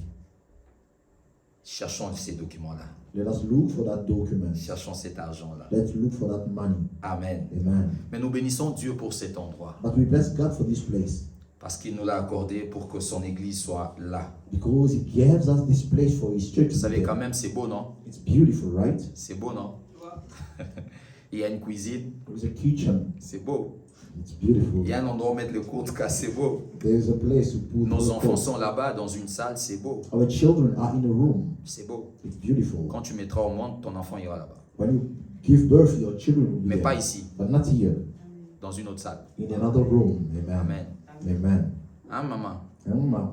Speaker 1: Cherchons ces documents-là.
Speaker 2: Let us look for that document.
Speaker 1: Cherchons cet argent-là.
Speaker 2: Let's look for that money.
Speaker 1: Amen.
Speaker 2: Amen.
Speaker 1: Mais nous bénissons Dieu pour cet endroit.
Speaker 2: But we bless God for this place
Speaker 1: Parce qu'il nous l'a accordé pour que son église soit là.
Speaker 2: because He gives us this place for His church.
Speaker 1: Vous savez quand même, c'est beau, non?
Speaker 2: It's beautiful, right?
Speaker 1: C'est beau, non? Il y a une cuisine,
Speaker 2: There's a kitchen.
Speaker 1: c'est beau.
Speaker 2: It's beautiful.
Speaker 1: Il y a un endroit où mettre le cours de cas, c'est beau.
Speaker 2: There's a place to put
Speaker 1: Nos
Speaker 2: our
Speaker 1: enfants
Speaker 2: clothes.
Speaker 1: sont là-bas dans une salle, c'est beau.
Speaker 2: Our children are in a room.
Speaker 1: C'est beau.
Speaker 2: It's beautiful.
Speaker 1: Quand tu mettras au monde, ton enfant ira là-bas.
Speaker 2: When you give birth, your children will be
Speaker 1: Mais
Speaker 2: there.
Speaker 1: pas ici,
Speaker 2: But not here.
Speaker 1: dans une autre salle.
Speaker 2: In another room. Amen.
Speaker 1: Amen.
Speaker 2: Amen.
Speaker 1: Hein, maman?
Speaker 2: Amen.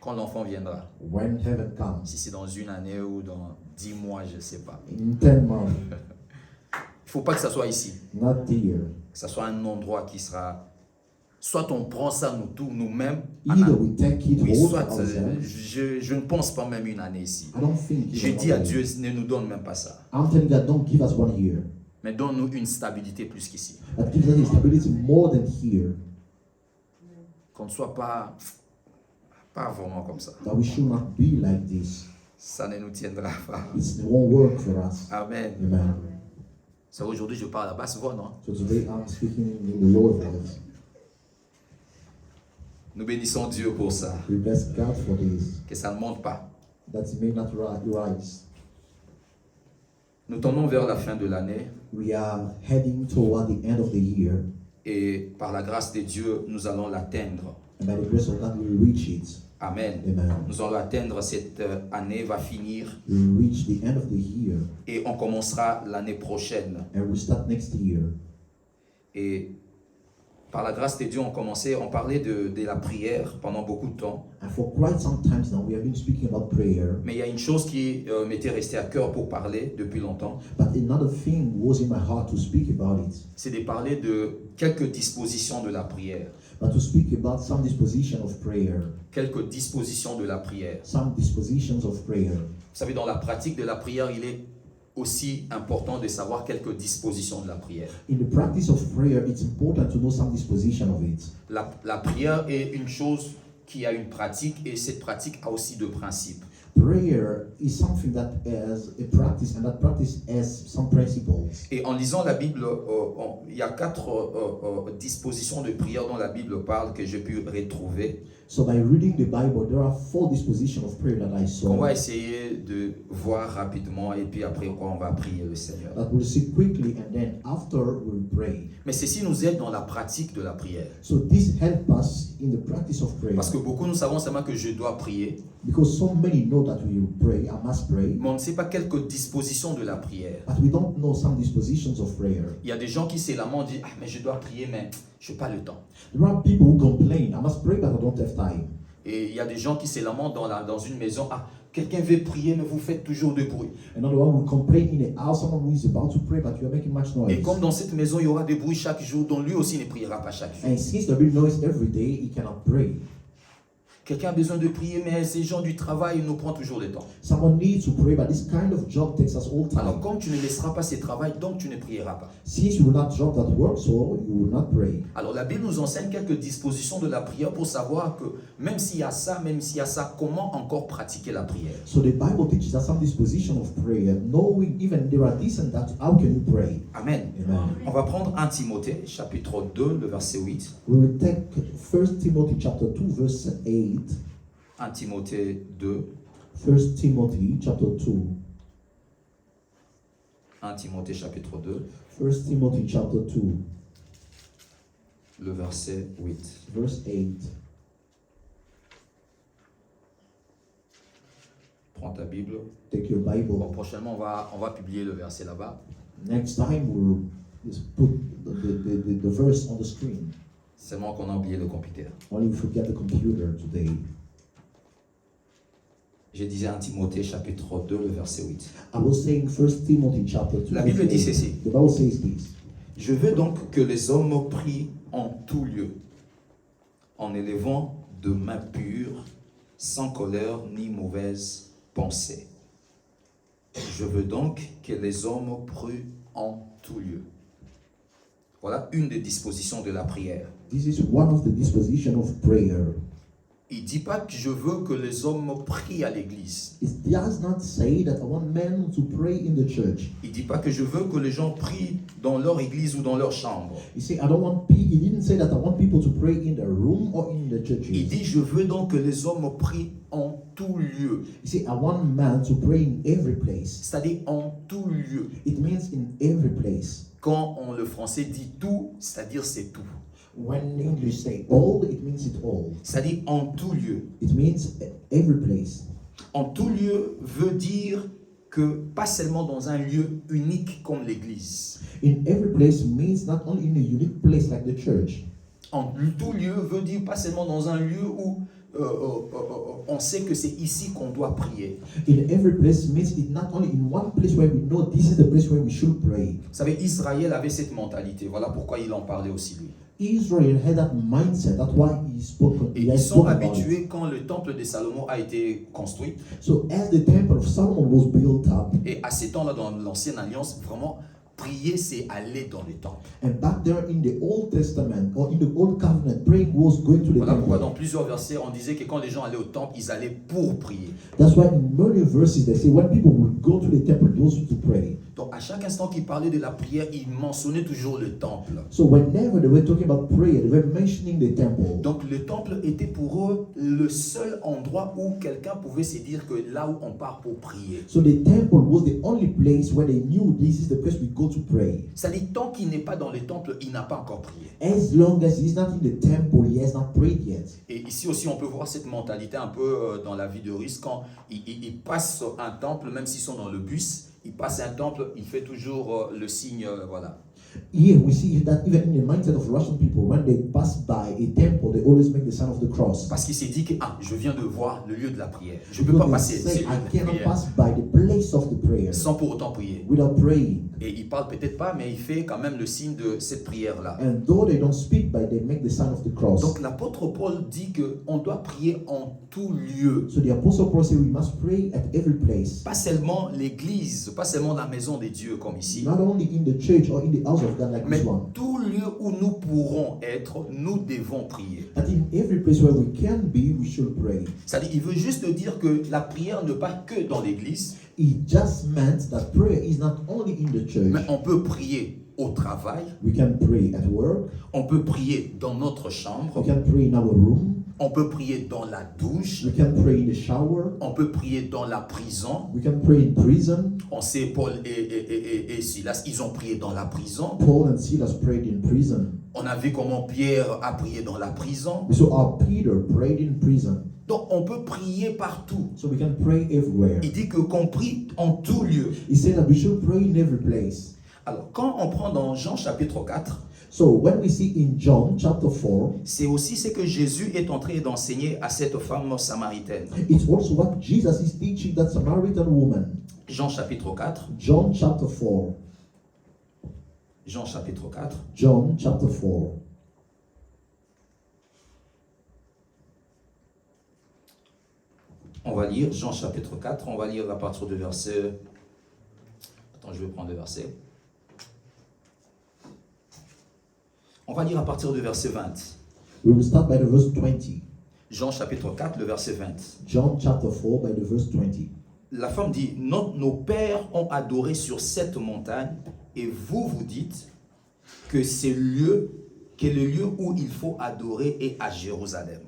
Speaker 1: Quand l'enfant viendra,
Speaker 2: When heaven comes,
Speaker 1: si c'est dans une année ou dans 10 mois, je ne sais pas.
Speaker 2: in 10 months,
Speaker 1: Il ne faut pas que ça soit ici.
Speaker 2: not here.
Speaker 1: Que ça soit un endroit qui sera... Soit on prend ça nous-mêmes.
Speaker 2: Either we take it
Speaker 1: Oui,
Speaker 2: hold
Speaker 1: soit
Speaker 2: ourselves.
Speaker 1: je ne pense pas même une année ici.
Speaker 2: I don't think.
Speaker 1: Je dis à Dieu, ne nous donne même pas ça.
Speaker 2: I'm telling God, don't give us 1 year.
Speaker 1: Mais donne-nous une stabilité plus qu'ici.
Speaker 2: But give us stability more than here.
Speaker 1: Qu'on ne soit pas vraiment comme ça.
Speaker 2: That we should not be like this.
Speaker 1: Ça ne nous tiendra pas.
Speaker 2: It won't work for us.
Speaker 1: Amen.
Speaker 2: Amen.
Speaker 1: Ça, aujourd'hui, je parle à basse voix, non?
Speaker 2: So today I'm speaking in the lower voice.
Speaker 1: Nous bénissons Dieu pour ça.
Speaker 2: We bless God for this.
Speaker 1: Que ça ne monte pas.
Speaker 2: That it may not rise.
Speaker 1: Nous tendons vers la fin de l'année.
Speaker 2: We are heading toward the end of the year.
Speaker 1: Et par la grâce de Dieu, nous allons l'atteindre.
Speaker 2: And by the grace of God, we will reach it.
Speaker 1: Amen.
Speaker 2: Amen.
Speaker 1: Nous allons l'atteindre, cette année va finir
Speaker 2: We will reach the end of the year,
Speaker 1: et on commencera l'année prochaine.
Speaker 2: and we'll start next year.
Speaker 1: Et par la grâce de Dieu, on parlait de la prière pendant beaucoup de temps.
Speaker 2: And for quite some times now, we have been speaking about prayer.
Speaker 1: Mais il y a une chose qui m'était restée à cœur pour parler depuis longtemps.
Speaker 2: But another thing was in my heart to speak about it.
Speaker 1: C'est de parler de quelques dispositions de la prière.
Speaker 2: But to speak about some disposition of prayer.
Speaker 1: Quelques dispositions de la prière.
Speaker 2: Some dispositions of prayer.
Speaker 1: Vous savez, dans la pratique de la prière, il est aussi important de savoir quelques dispositions de la prière.
Speaker 2: In the practice of prayer, it's important to know some disposition of it.
Speaker 1: La prière est une chose qui a une pratique et cette pratique a aussi deux principes.
Speaker 2: Prayer is something that has a practice, and that practice has some principles.
Speaker 1: Et en lisant la Bible, il y a 4 dispositions de prière dont la Bible parle que j'ai pu retrouver.
Speaker 2: So by reading the Bible, there are 4 dispositions of prayer that I
Speaker 1: On
Speaker 2: saw.
Speaker 1: va essayer de voir rapidement et puis après on va prier le Seigneur.
Speaker 2: That we'll see quickly, and then after we'll pray.
Speaker 1: Mais ceci nous aide dans la pratique de la prière.
Speaker 2: So this helps us in the practice of prayer.
Speaker 1: Parce que beaucoup nous savons seulement que je dois prier,
Speaker 2: Because so many know that we will pray, I must pray,
Speaker 1: mais on ne sait pas quelques dispositions de la prière.
Speaker 2: but we don't know some dispositions of prayer.
Speaker 1: Il y a des gens qui se lamentent, disent « Ah, mais je dois prier, mais je n'ai pas le temps. »
Speaker 2: There are people who complain, I must pray, but I don't have time.
Speaker 1: Et il y a des gens qui se lamentent dans une maison, « Ah, quelqu'un veut prier, mais vous faites toujours de bruit. »
Speaker 2: Another one will complain in a house, someone who is about to pray, but you are making much
Speaker 1: Et
Speaker 2: noise.
Speaker 1: comme dans cette maison, il y aura des bruits chaque jour, donc lui aussi ne priera pas chaque jour.
Speaker 2: And since there will be noise every day, he cannot pray.
Speaker 1: Quelqu'un a besoin de prier, mais ces gens du travail nous prennent toujours le temps.
Speaker 2: Someone needs to pray, but this kind of job takes us all
Speaker 1: Alors
Speaker 2: time.
Speaker 1: comme tu ne laisseras pas ce travail, donc tu ne prieras pas.
Speaker 2: Since you will not drop that work, so you will not pray.
Speaker 1: Alors la Bible nous enseigne quelques dispositions de la prière pour savoir que même s'il y a ça, comment encore pratiquer la prière.
Speaker 2: So the Bible teaches us some disposition of prayer, knowing even there are this and that, how can you pray?
Speaker 1: Amen.
Speaker 2: Amen.
Speaker 1: On va prendre 1 Timothée, chapitre 2, le verset 8.
Speaker 2: We will take 1 Timothy chapter 2, verse 8.
Speaker 1: 1 Timothée 2,
Speaker 2: 1 Timothy chapter 2.
Speaker 1: 1 Timothée chapitre 2,
Speaker 2: 1 Timothy chapter 2,
Speaker 1: le verset 8.
Speaker 2: verse 8.
Speaker 1: Prends ta Bible.
Speaker 2: Take your
Speaker 1: Bon,
Speaker 2: Bible.
Speaker 1: prochainement, on va publier le verset là-bas.
Speaker 2: Next time we'll just put the verse on the screen.
Speaker 1: Seulement qu'on a oublié le computer.
Speaker 2: Only we forget the computer today.
Speaker 1: Je disais 1 Timothée chapitre 2, le verset 8.
Speaker 2: I was saying 1 Timothy chapter 2.
Speaker 1: La Bible
Speaker 2: verse
Speaker 1: dit
Speaker 2: 8.
Speaker 1: ceci.
Speaker 2: The Bible says this.
Speaker 1: Je veux donc que les hommes prient en tout lieu, en élevant de mains pures, sans colère ni mauvaise pensée. Je veux donc que les hommes prient en tout lieu. Voilà une des dispositions de la prière.
Speaker 2: This is one of the disposition of prayer.
Speaker 1: Il ne dit pas que je veux que les hommes prient à l'église.
Speaker 2: It does not say that I want men to pray in the church.
Speaker 1: Il ne dit pas que je veux que les gens prient dans leur église ou dans leur chambre.
Speaker 2: He said, I don't want people. He didn't say that I want people to pray in their room or in the churches.
Speaker 1: Il dit je veux donc que les hommes prient en tout lieu.
Speaker 2: He said, I want man to pray in every place.
Speaker 1: C'est-à-dire en tout lieu.
Speaker 2: It means in every place.
Speaker 1: Quand le français dit tout, c'est-à-dire c'est tout.
Speaker 2: When English say all, it means it all.
Speaker 1: C'est-à-dire en tout lieu.
Speaker 2: It means every place.
Speaker 1: En tout lieu veut dire que pas seulement dans un lieu unique comme l'église.
Speaker 2: In every place means not only in a unique place like the church.
Speaker 1: En tout lieu veut dire pas seulement dans un lieu où on sait que c'est ici qu'on doit prier.
Speaker 2: In every place means it not only in one place where we know this is the place where we should pray.
Speaker 1: Vous savez, Israël avait cette mentalité. Voilà pourquoi il en parlait aussi lui.
Speaker 2: Israel had that mindset. That's why he spoke.
Speaker 1: Et
Speaker 2: He
Speaker 1: ils
Speaker 2: has
Speaker 1: sont
Speaker 2: spoken about it.
Speaker 1: habitués quand le temple de Salomon a été construit.
Speaker 2: So as the temple of Solomon was built up,
Speaker 1: Et à ces temps-là, dans l'ancienne alliance, vraiment, prier, c'est aller dans le temple.
Speaker 2: and back there in the Old Testament or in the Old Covenant, praying was going to the
Speaker 1: Voilà pourquoi
Speaker 2: temple.
Speaker 1: dans plusieurs versets, on disait que quand les gens allaient au temple, ils allaient pour prier.
Speaker 2: That's why in many verses they say when people would go to the temple, those to pray.
Speaker 1: Donc à chaque instant qu'il parlait de la prière, il mentionnait toujours le temple.
Speaker 2: So whenever they were talking about prayer, they were mentioning the temple.
Speaker 1: Donc le temple était pour eux le seul endroit où quelqu'un pouvait se dire que là où on part pour prier.
Speaker 2: So the temple was the only place where they knew this is the place we go to pray.
Speaker 1: C'est-à-dire, tant qu'il n'est pas dans le temple, il n'a pas encore prié.
Speaker 2: As long as he's not in the temple, he has not prayed yet.
Speaker 1: Et ici aussi, on peut voir cette mentalité un peu dans la vie de Russe. Quand il passe un temple, même s'ils sont dans le bus, il passe un temple, il fait toujours le signe, voilà.
Speaker 2: Here we see that even in the mindset of Russian people, when they pass by a temple, they always make the sign of the cross.
Speaker 1: Parce qu'il s'est dit que je viens de voir le lieu de la prière. Je ne peux pas passer
Speaker 2: Say,
Speaker 1: ce lieu
Speaker 2: I
Speaker 1: de
Speaker 2: cannot
Speaker 1: prière
Speaker 2: pass by the place of the prayer
Speaker 1: sans pour autant prier.
Speaker 2: without praying.
Speaker 1: Et il parle peut-être pas, mais il fait quand même le signe de cette prière-là.
Speaker 2: And though they don't speak by, they make the sign of the cross.
Speaker 1: Donc l'apôtre Paul dit qu'on doit prier en tout lieu.
Speaker 2: So the apostle Paul said we must pray at every place.
Speaker 1: Pas seulement l'église, pas seulement la maison des dieux comme ici,
Speaker 2: Not only in the church or in the house of God like
Speaker 1: mais
Speaker 2: this one.
Speaker 1: tout lieu où nous pourrons être, nous devons prier.
Speaker 2: That in every place where we can be, we should pray.
Speaker 1: C'est-à-dire, il veut juste dire que la prière ne pas que dans l'église,
Speaker 2: It just meant that prayer is not only in the church.
Speaker 1: mais on peut prier au travail,
Speaker 2: We can pray at work.
Speaker 1: on peut prier dans notre chambre,
Speaker 2: We can pray in our room.
Speaker 1: on peut prier dans la douche,
Speaker 2: We can pray in the shower.
Speaker 1: on peut prier dans la prison.
Speaker 2: We can pray in prison.
Speaker 1: On sait Paul et Silas, ils ont prié dans la prison.
Speaker 2: Paul and Silas prayed in prison.
Speaker 1: On a vu comment Pierre a prié dans la prison.
Speaker 2: We saw Peter prayed in prison.
Speaker 1: Donc on peut prier partout.
Speaker 2: So we can pray everywhere.
Speaker 1: Il dit que qu'on prie en tout lieu.
Speaker 2: He said that we should pray in every place.
Speaker 1: Alors quand on prend dans Jean chapitre 4,
Speaker 2: So when we see in John chapter 4,
Speaker 1: c'est aussi ce que Jésus est en train d'enseigner à cette femme samaritaine.
Speaker 2: it's also what Jesus is teaching that Samaritan woman.
Speaker 1: Jean chapitre 4.
Speaker 2: John chapter 4.
Speaker 1: Jean chapitre 4.
Speaker 2: John chapter 4.
Speaker 1: On va lire Jean chapitre 4. On va lire à partir du verset... Attends, je vais prendre le verset. On va lire à partir du verset 20.
Speaker 2: We will start by the verse 20.
Speaker 1: Jean chapitre 4, le verset 20.
Speaker 2: John chapter 4 by the verse 20.
Speaker 1: La femme dit, nos pères ont adoré sur cette montagne et vous dites que c'est le lieu où il faut adorer est à Jérusalem.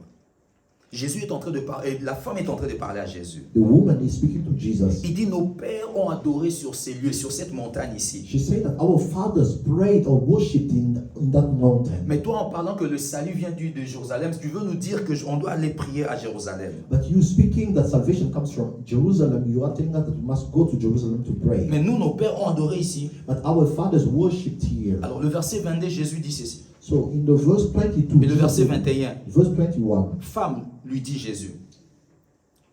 Speaker 1: Jésus est en train de parler, la femme est en train de parler à Jésus.
Speaker 2: The woman is speaking to Jesus.
Speaker 1: Il dit, nos pères ont adoré sur ces lieux, sur cette montagne ici.
Speaker 2: She said that our fathers prayed or worshipped in that mountain.
Speaker 1: Mais toi, en parlant que le salut vient de Jérusalem, tu veux nous dire qu'on doit aller prier à Jérusalem.
Speaker 2: But you speaking that salvation comes from Jerusalem, you are telling us that we must go to Jerusalem to pray.
Speaker 1: Mais nous, nos pères ont adoré ici.
Speaker 2: But our fathers worshipped here.
Speaker 1: Alors le verset 22, Jésus dit ceci.
Speaker 2: So in the verse 22,
Speaker 1: Et le verset 21.
Speaker 2: verse 21,
Speaker 1: Femme, lui dit Jésus,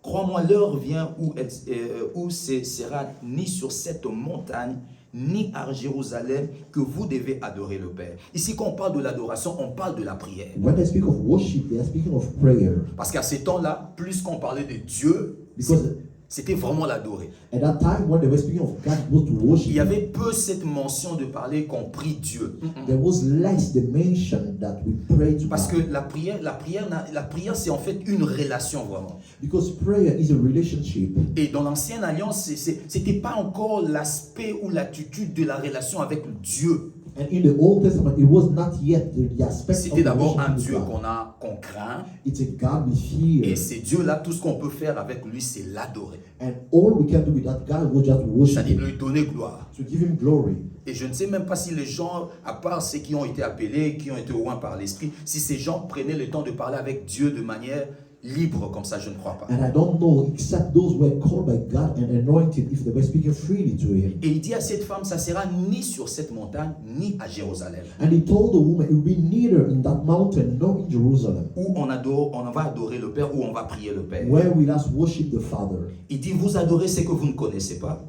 Speaker 1: crois-moi, l'heure vient où ce sera ni sur cette montagne, ni à Jérusalem, que vous devez adorer le Père. Ici, quand on parle de l'adoration, on parle de la prière.
Speaker 2: when they speak of worship, they are speaking of prayer.
Speaker 1: Parce qu'à ces temps-là, plus qu'on parlait de Dieu,
Speaker 2: Because
Speaker 1: c'était vraiment l'adorer.
Speaker 2: at that time when they were speaking of God, it was to
Speaker 1: Il
Speaker 2: worship.
Speaker 1: y avait peu cette mention de parler qu'on prie Dieu.
Speaker 2: There was less the mention that we pray to
Speaker 1: Parce que
Speaker 2: God.
Speaker 1: la prière, c'est en fait une relation vraiment.
Speaker 2: Because prayer is a relationship.
Speaker 1: Et dans l'ancienne alliance, c'était pas encore l'aspect ou l'attitude de la relation avec Dieu.
Speaker 2: And in the Old Testament, it was not yet the aspect of
Speaker 1: C'était d'abord un
Speaker 2: relationship
Speaker 1: Dieu
Speaker 2: with God.
Speaker 1: qu'on craint.
Speaker 2: It's a God we fear.
Speaker 1: Et ce Dieu-là, tout ce qu'on peut faire avec lui, c'est l'adorer.
Speaker 2: And all we can do with that God was just worship
Speaker 1: C'est-à-dire
Speaker 2: Him,
Speaker 1: lui donner gloire.
Speaker 2: to give Him glory.
Speaker 1: Et je ne sais même pas si les gens, à part ceux qui ont été appelés, qui ont été oints par l'Esprit, si ces gens prenaient le temps de parler avec Dieu de manière libre comme ça, je ne crois pas.
Speaker 2: And I don't know, except those who were called by God and anointed, if they were speaking freely to Him.
Speaker 1: Et il dit à cette femme, ça sera ni sur cette montagne, ni à Jérusalem,
Speaker 2: And He told the woman, it will be neither in that mountain nor in Jerusalem,
Speaker 1: où on va adorer le Père, où on va prier le Père.
Speaker 2: where we last worship the Father.
Speaker 1: Il dit, vous adorez ce que vous ne connaissez pas.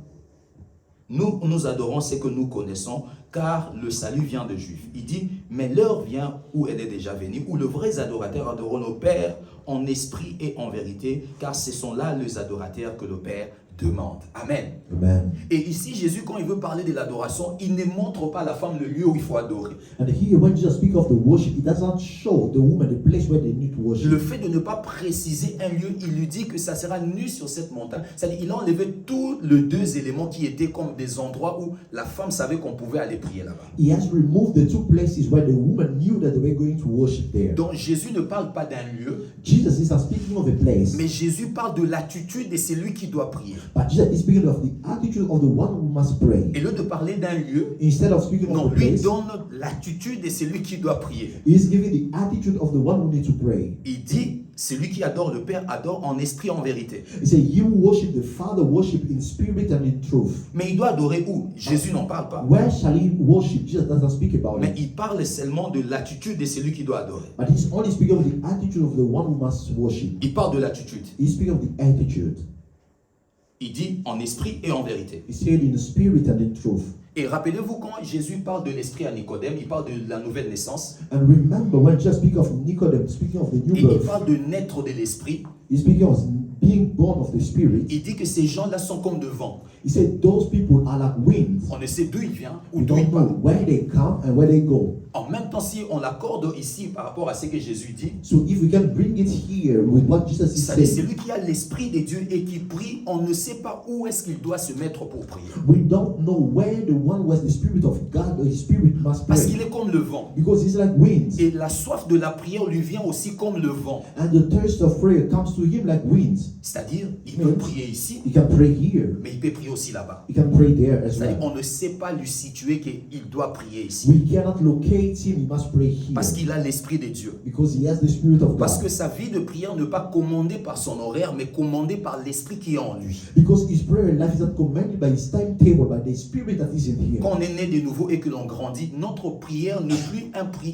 Speaker 1: Nous adorons ce que nous connaissons, car le salut vient de Juifs. Il dit, mais l'heure vient où elle est déjà venue, où le vrai adorateur adorera le Père en esprit et en vérité, car ce sont là les adorateurs que le Père demande. Amen.
Speaker 2: Amen.
Speaker 1: Et ici, Jésus, quand il veut parler de l'adoration, il ne montre pas à la femme le lieu où il faut adorer.
Speaker 2: And here, when Jesus speaks of the worship, he does not show the woman the place where they need to worship.
Speaker 1: Le fait de ne pas préciser un lieu, il lui dit que ça sera nu sur cette montagne. C'est-à-dire, il a enlevé tous les deux éléments qui étaient comme des endroits où la femme savait qu'on pouvait aller prier là-bas.
Speaker 2: He has removed the two places where the woman knew that they were going to worship there.
Speaker 1: Donc Jésus ne parle pas d'un lieu,
Speaker 2: Jesus is not speaking of a place,
Speaker 1: mais Jésus parle de l'attitude de celui qui doit prier.
Speaker 2: but Jesus is speaking of the attitude of the one who must pray.
Speaker 1: Et lieu de parler d'un lieu,
Speaker 2: Instead of speaking
Speaker 1: non,
Speaker 2: of a
Speaker 1: lui
Speaker 2: place,
Speaker 1: donne l'attitude de celui qui doit prier.
Speaker 2: he is giving the attitude of the one who needs to pray.
Speaker 1: Il dit, celui qui adore le Père adore en esprit, en vérité.
Speaker 2: He said, "You worship the Father, worship in spirit and in truth."
Speaker 1: Mais il doit adorer où? Jésus n'en parle pas.
Speaker 2: Where shall he worship? Jesus doesn't speak about
Speaker 1: Mais
Speaker 2: it.
Speaker 1: il parle seulement de l'attitude de celui qui doit adorer.
Speaker 2: But he's only speaking of the attitude of the one who must worship.
Speaker 1: Il parle de l'attitude.
Speaker 2: He's speaking of the attitude.
Speaker 1: Il dit en esprit et en vérité.
Speaker 2: He said in spirit and in truth.
Speaker 1: Et rappelez-vous, quand Jésus parle de l'esprit à Nicodème, il parle de la nouvelle naissance.
Speaker 2: And remember when Jesus speaks of Nicodemus, speaking of the new
Speaker 1: Et il
Speaker 2: birth,
Speaker 1: parle de naître de l'esprit.
Speaker 2: he's speaking of being born of the Spirit.
Speaker 1: Il dit que ces gens-là sont comme de vent.
Speaker 2: He said those people are like winds.
Speaker 1: On ne sait d'où il vient ou
Speaker 2: We
Speaker 1: d'où il
Speaker 2: don't
Speaker 1: part.
Speaker 2: know where they come and where they go.
Speaker 1: En même temps, si on l'accorde ici par rapport à ce que Jésus dit,
Speaker 2: So if we can bring it here with what Jesus is
Speaker 1: c'est
Speaker 2: saying,
Speaker 1: celui qui a l'esprit de Dieu et qui prie, on ne sait pas où est-ce qu'il doit se mettre pour prier.
Speaker 2: we don't know where the one who has the Spirit of God or his Spirit must
Speaker 1: Parce qu'il
Speaker 2: pray.
Speaker 1: est comme le vent.
Speaker 2: Because he's like winds.
Speaker 1: Et la soif de la prière lui vient aussi comme le vent.
Speaker 2: And the thirst of prayer comes to him like winds.
Speaker 1: C'est-à-dire, il peut prier ici,
Speaker 2: He can pray here.
Speaker 1: mais il peut prier aussi là-bas.
Speaker 2: He can pray there as
Speaker 1: C'est-à-dire,
Speaker 2: well.
Speaker 1: on ne sait pas lui situer qu'il doit prier ici.
Speaker 2: We cannot locate him. He must pray here.
Speaker 1: Parce qu'il a l'esprit de Dieu.
Speaker 2: Because he has the Spirit of
Speaker 1: Parce que
Speaker 2: God.
Speaker 1: sa vie de prière n'est pas commandée par son horaire, mais commandée par l'esprit qui est en lui.
Speaker 2: Because his prayer life is not commanded by his timetable, by the Spirit that is in him.
Speaker 1: Quand on est né de nouveau et que l'on grandit, notre prière n'est plus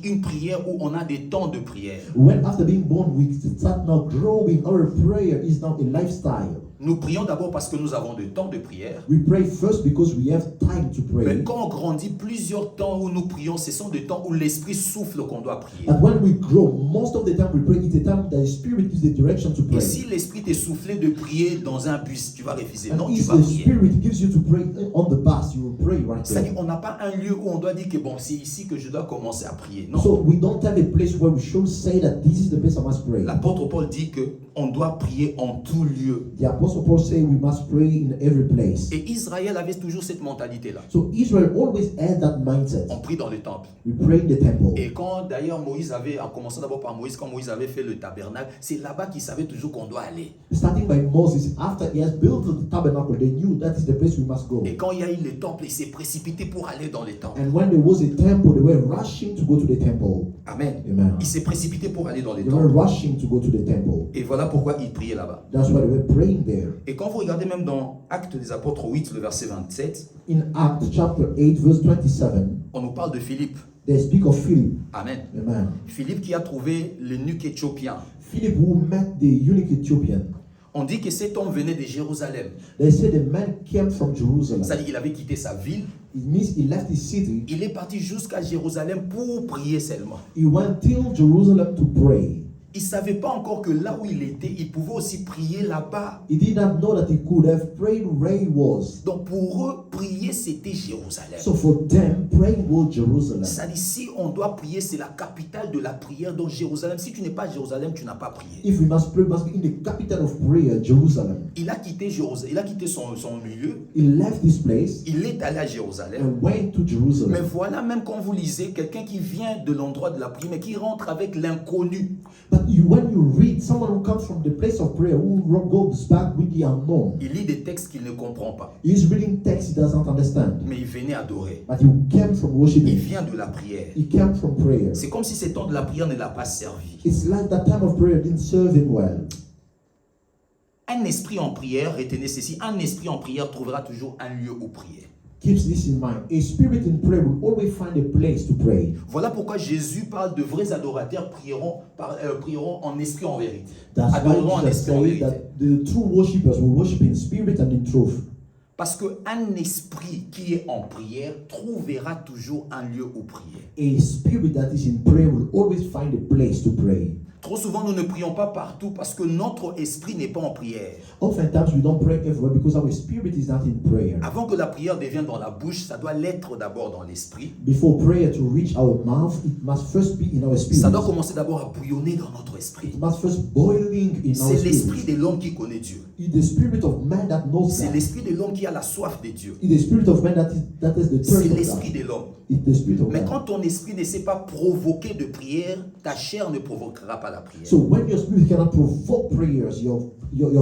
Speaker 1: une prière où on a des temps de prière.
Speaker 2: When after being born, we start now growing. Our prayer is now a lifestyle.
Speaker 1: Nous prions d'abord parce que nous avons des temps de prière.
Speaker 2: We pray first because we have time to
Speaker 1: Mais
Speaker 2: pray.
Speaker 1: quand on grandit, plusieurs temps où nous prions, ce sont des temps où l'esprit souffle qu'on doit prier.
Speaker 2: But when we grow, most of the time we pray, it's a time that the Spirit gives the direction to
Speaker 1: Et
Speaker 2: pray.
Speaker 1: si l'esprit t'est soufflé de prier dans un bus, tu vas refuser. Non,
Speaker 2: And
Speaker 1: tu
Speaker 2: if
Speaker 1: vas
Speaker 2: the
Speaker 1: prier.
Speaker 2: Spirit gives you to pray on the bus, you will pray right
Speaker 1: C'est-à-dire,
Speaker 2: there.
Speaker 1: on n'a pas un lieu où on doit dire que bon, c'est ici que je dois commencer à prier. Non.
Speaker 2: So we don't have a place where we should say that this is the place I must pray.
Speaker 1: L'apôtre Paul dit que on doit prier en tout lieu.
Speaker 2: The Apostle Paul said we must pray in every place.
Speaker 1: Et Israël avait toujours cette mentalité-là.
Speaker 2: So Israel always had that mindset.
Speaker 1: On prie dans le temple.
Speaker 2: We pray in the temple.
Speaker 1: Et quand d'ailleurs Moïse avait, en commençant d'abord par Moïse, quand Moïse avait fait le tabernacle, c'est là-bas qu'il savait toujours qu'on doit aller.
Speaker 2: Starting by Moses, after he has built the tabernacle, they knew that is the place we must go.
Speaker 1: Et quand il y a eu le temple, il s'est précipité pour aller dans le temple.
Speaker 2: And when there was a temple, they were rushing to go to the temple.
Speaker 1: Amen.
Speaker 2: Amen.
Speaker 1: Il s'est précipité pour aller dans le
Speaker 2: They were
Speaker 1: temple.
Speaker 2: rushing to go to the temple.
Speaker 1: Et voilà pourquoi il priait là-bas.
Speaker 2: That's why they were praying there.
Speaker 1: Et quand vous regardez même dans Actes des Apôtres 8, le verset 27,
Speaker 2: In Acts chapter 8, verse 27,
Speaker 1: on nous parle de Philippe.
Speaker 2: they speak of Philip.
Speaker 1: Amen.
Speaker 2: Amen.
Speaker 1: Philippe qui a trouvé l'eunuque éthiopien.
Speaker 2: Philip who met the eunuch Ethiopian.
Speaker 1: On dit que cet homme venait de Jérusalem.
Speaker 2: They say the man came from Jerusalem.
Speaker 1: C'est-à-dire qu'il avait quitté sa ville.
Speaker 2: It means he left his city.
Speaker 1: Il est parti jusqu'à Jérusalem pour prier seulement.
Speaker 2: He went till Jerusalem to pray.
Speaker 1: Il ne savait pas encore que là où il était, il pouvait aussi prier là-bas.
Speaker 2: He did not know that he could have prayed where he was.
Speaker 1: Donc pour eux, prier c'était Jérusalem.
Speaker 2: So for them, praying was Jerusalem.
Speaker 1: C'est-à-dire si on doit prier, c'est la capitale de la prière. Donc Jérusalem, si tu n'es pas à Jérusalem, tu n'as pas prié.
Speaker 2: If we must pray, must be in the capital of prayer, Jerusalem.
Speaker 1: Il a quitté Jérusalem, il a quitté son lieu.
Speaker 2: He left this place
Speaker 1: Il est allé à Jérusalem.
Speaker 2: and went to
Speaker 1: Mais
Speaker 2: Jerusalem.
Speaker 1: voilà, même quand vous lisez, quelqu'un qui vient de l'endroit de la prière, mais qui rentre avec l'inconnu.
Speaker 2: But when you read, someone who comes from the place of prayer, who goes back with the unknown,
Speaker 1: Il lit des textes qu'il ne comprend pas.
Speaker 2: he's reading text he doesn't understand.
Speaker 1: Mais il venait adorer.
Speaker 2: But he came from
Speaker 1: Il
Speaker 2: worshiping.
Speaker 1: vient de la prière.
Speaker 2: He came from prayer.
Speaker 1: C'est comme si ce temps de la prière ne l'a pas servi.
Speaker 2: It's like that time of prayer didn't serve him well.
Speaker 1: Un esprit en prière, retenez ceci, un esprit en prière trouvera toujours un lieu où prier.
Speaker 2: Keeps this in mind. A spirit in prayer will always find a place to pray.
Speaker 1: Voilà pourquoi Jésus parle de vrais adorateurs prieront en esprit en vérité.
Speaker 2: That's
Speaker 1: Adoreront en
Speaker 2: why Jesus
Speaker 1: esprit en
Speaker 2: said
Speaker 1: vérité.
Speaker 2: that the true worshippers will worship in spirit and in truth.
Speaker 1: Parce qu'un esprit qui est en prière trouvera toujours un lieu où prier.
Speaker 2: A spirit that is in prayer will always find a place to pray.
Speaker 1: Trop souvent, nous ne prions pas partout parce que notre esprit n'est pas en prière.
Speaker 2: Oftentimes we don't pray everywhere because our spirit is not in prayer.
Speaker 1: Avant que la prière devienne dans la bouche, ça doit l'être d'abord dans l'esprit.
Speaker 2: Before prayer to reach our mouth, it must first be in our spirit.
Speaker 1: Ça doit commencer d'abord à bouillonner dans notre esprit.
Speaker 2: It must first boiling in our
Speaker 1: C'est l'esprit
Speaker 2: spirit.
Speaker 1: de l'homme qui connaît Dieu.
Speaker 2: It's the spirit of man that knows
Speaker 1: C'est
Speaker 2: God.
Speaker 1: l'esprit de l'homme qui a la soif de Dieu.
Speaker 2: It's the spirit of man that is the
Speaker 1: C'est
Speaker 2: thirst of
Speaker 1: l'esprit
Speaker 2: God.
Speaker 1: de l'homme.
Speaker 2: It's the spirit of
Speaker 1: Mais
Speaker 2: God.
Speaker 1: quand ton esprit ne sait pas provoquer de prière, ta chair ne provoquera pas la prière.
Speaker 2: So when your spirit cannot provoke prayers, your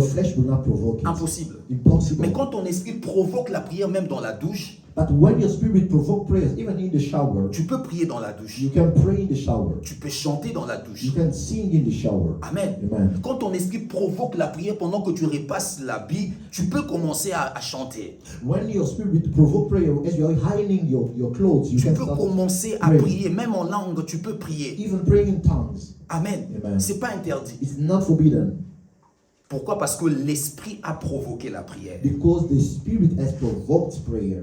Speaker 2: flesh will not provoke it.
Speaker 1: Impossible.
Speaker 2: Impossible.
Speaker 1: Mais quand ton esprit provoque la prière même dans la douche,
Speaker 2: But when your spirit provoke prayers, even in the shower,
Speaker 1: tu peux prier dans la douche.
Speaker 2: you can pray in the shower.
Speaker 1: Tu peux chanter dans la douche.
Speaker 2: You can sing in the shower.
Speaker 1: Amen.
Speaker 2: Amen.
Speaker 1: Quand ton esprit provoque la prière pendant que tu repasses l'habit, tu peux commencer à chanter.
Speaker 2: When your spirit provoke prayer, as you are hiding your clothes, you
Speaker 1: Tu
Speaker 2: can
Speaker 1: peux
Speaker 2: start
Speaker 1: commencer à
Speaker 2: praying.
Speaker 1: prier. Même en langue, tu peux prier.
Speaker 2: Even praying in tongues.
Speaker 1: Amen.
Speaker 2: Amen.
Speaker 1: C'est pas interdit.
Speaker 2: It's not forbidden
Speaker 1: Pourquoi? Parce que l'esprit a provoqué la prière.
Speaker 2: because the spirit has provoked prayer.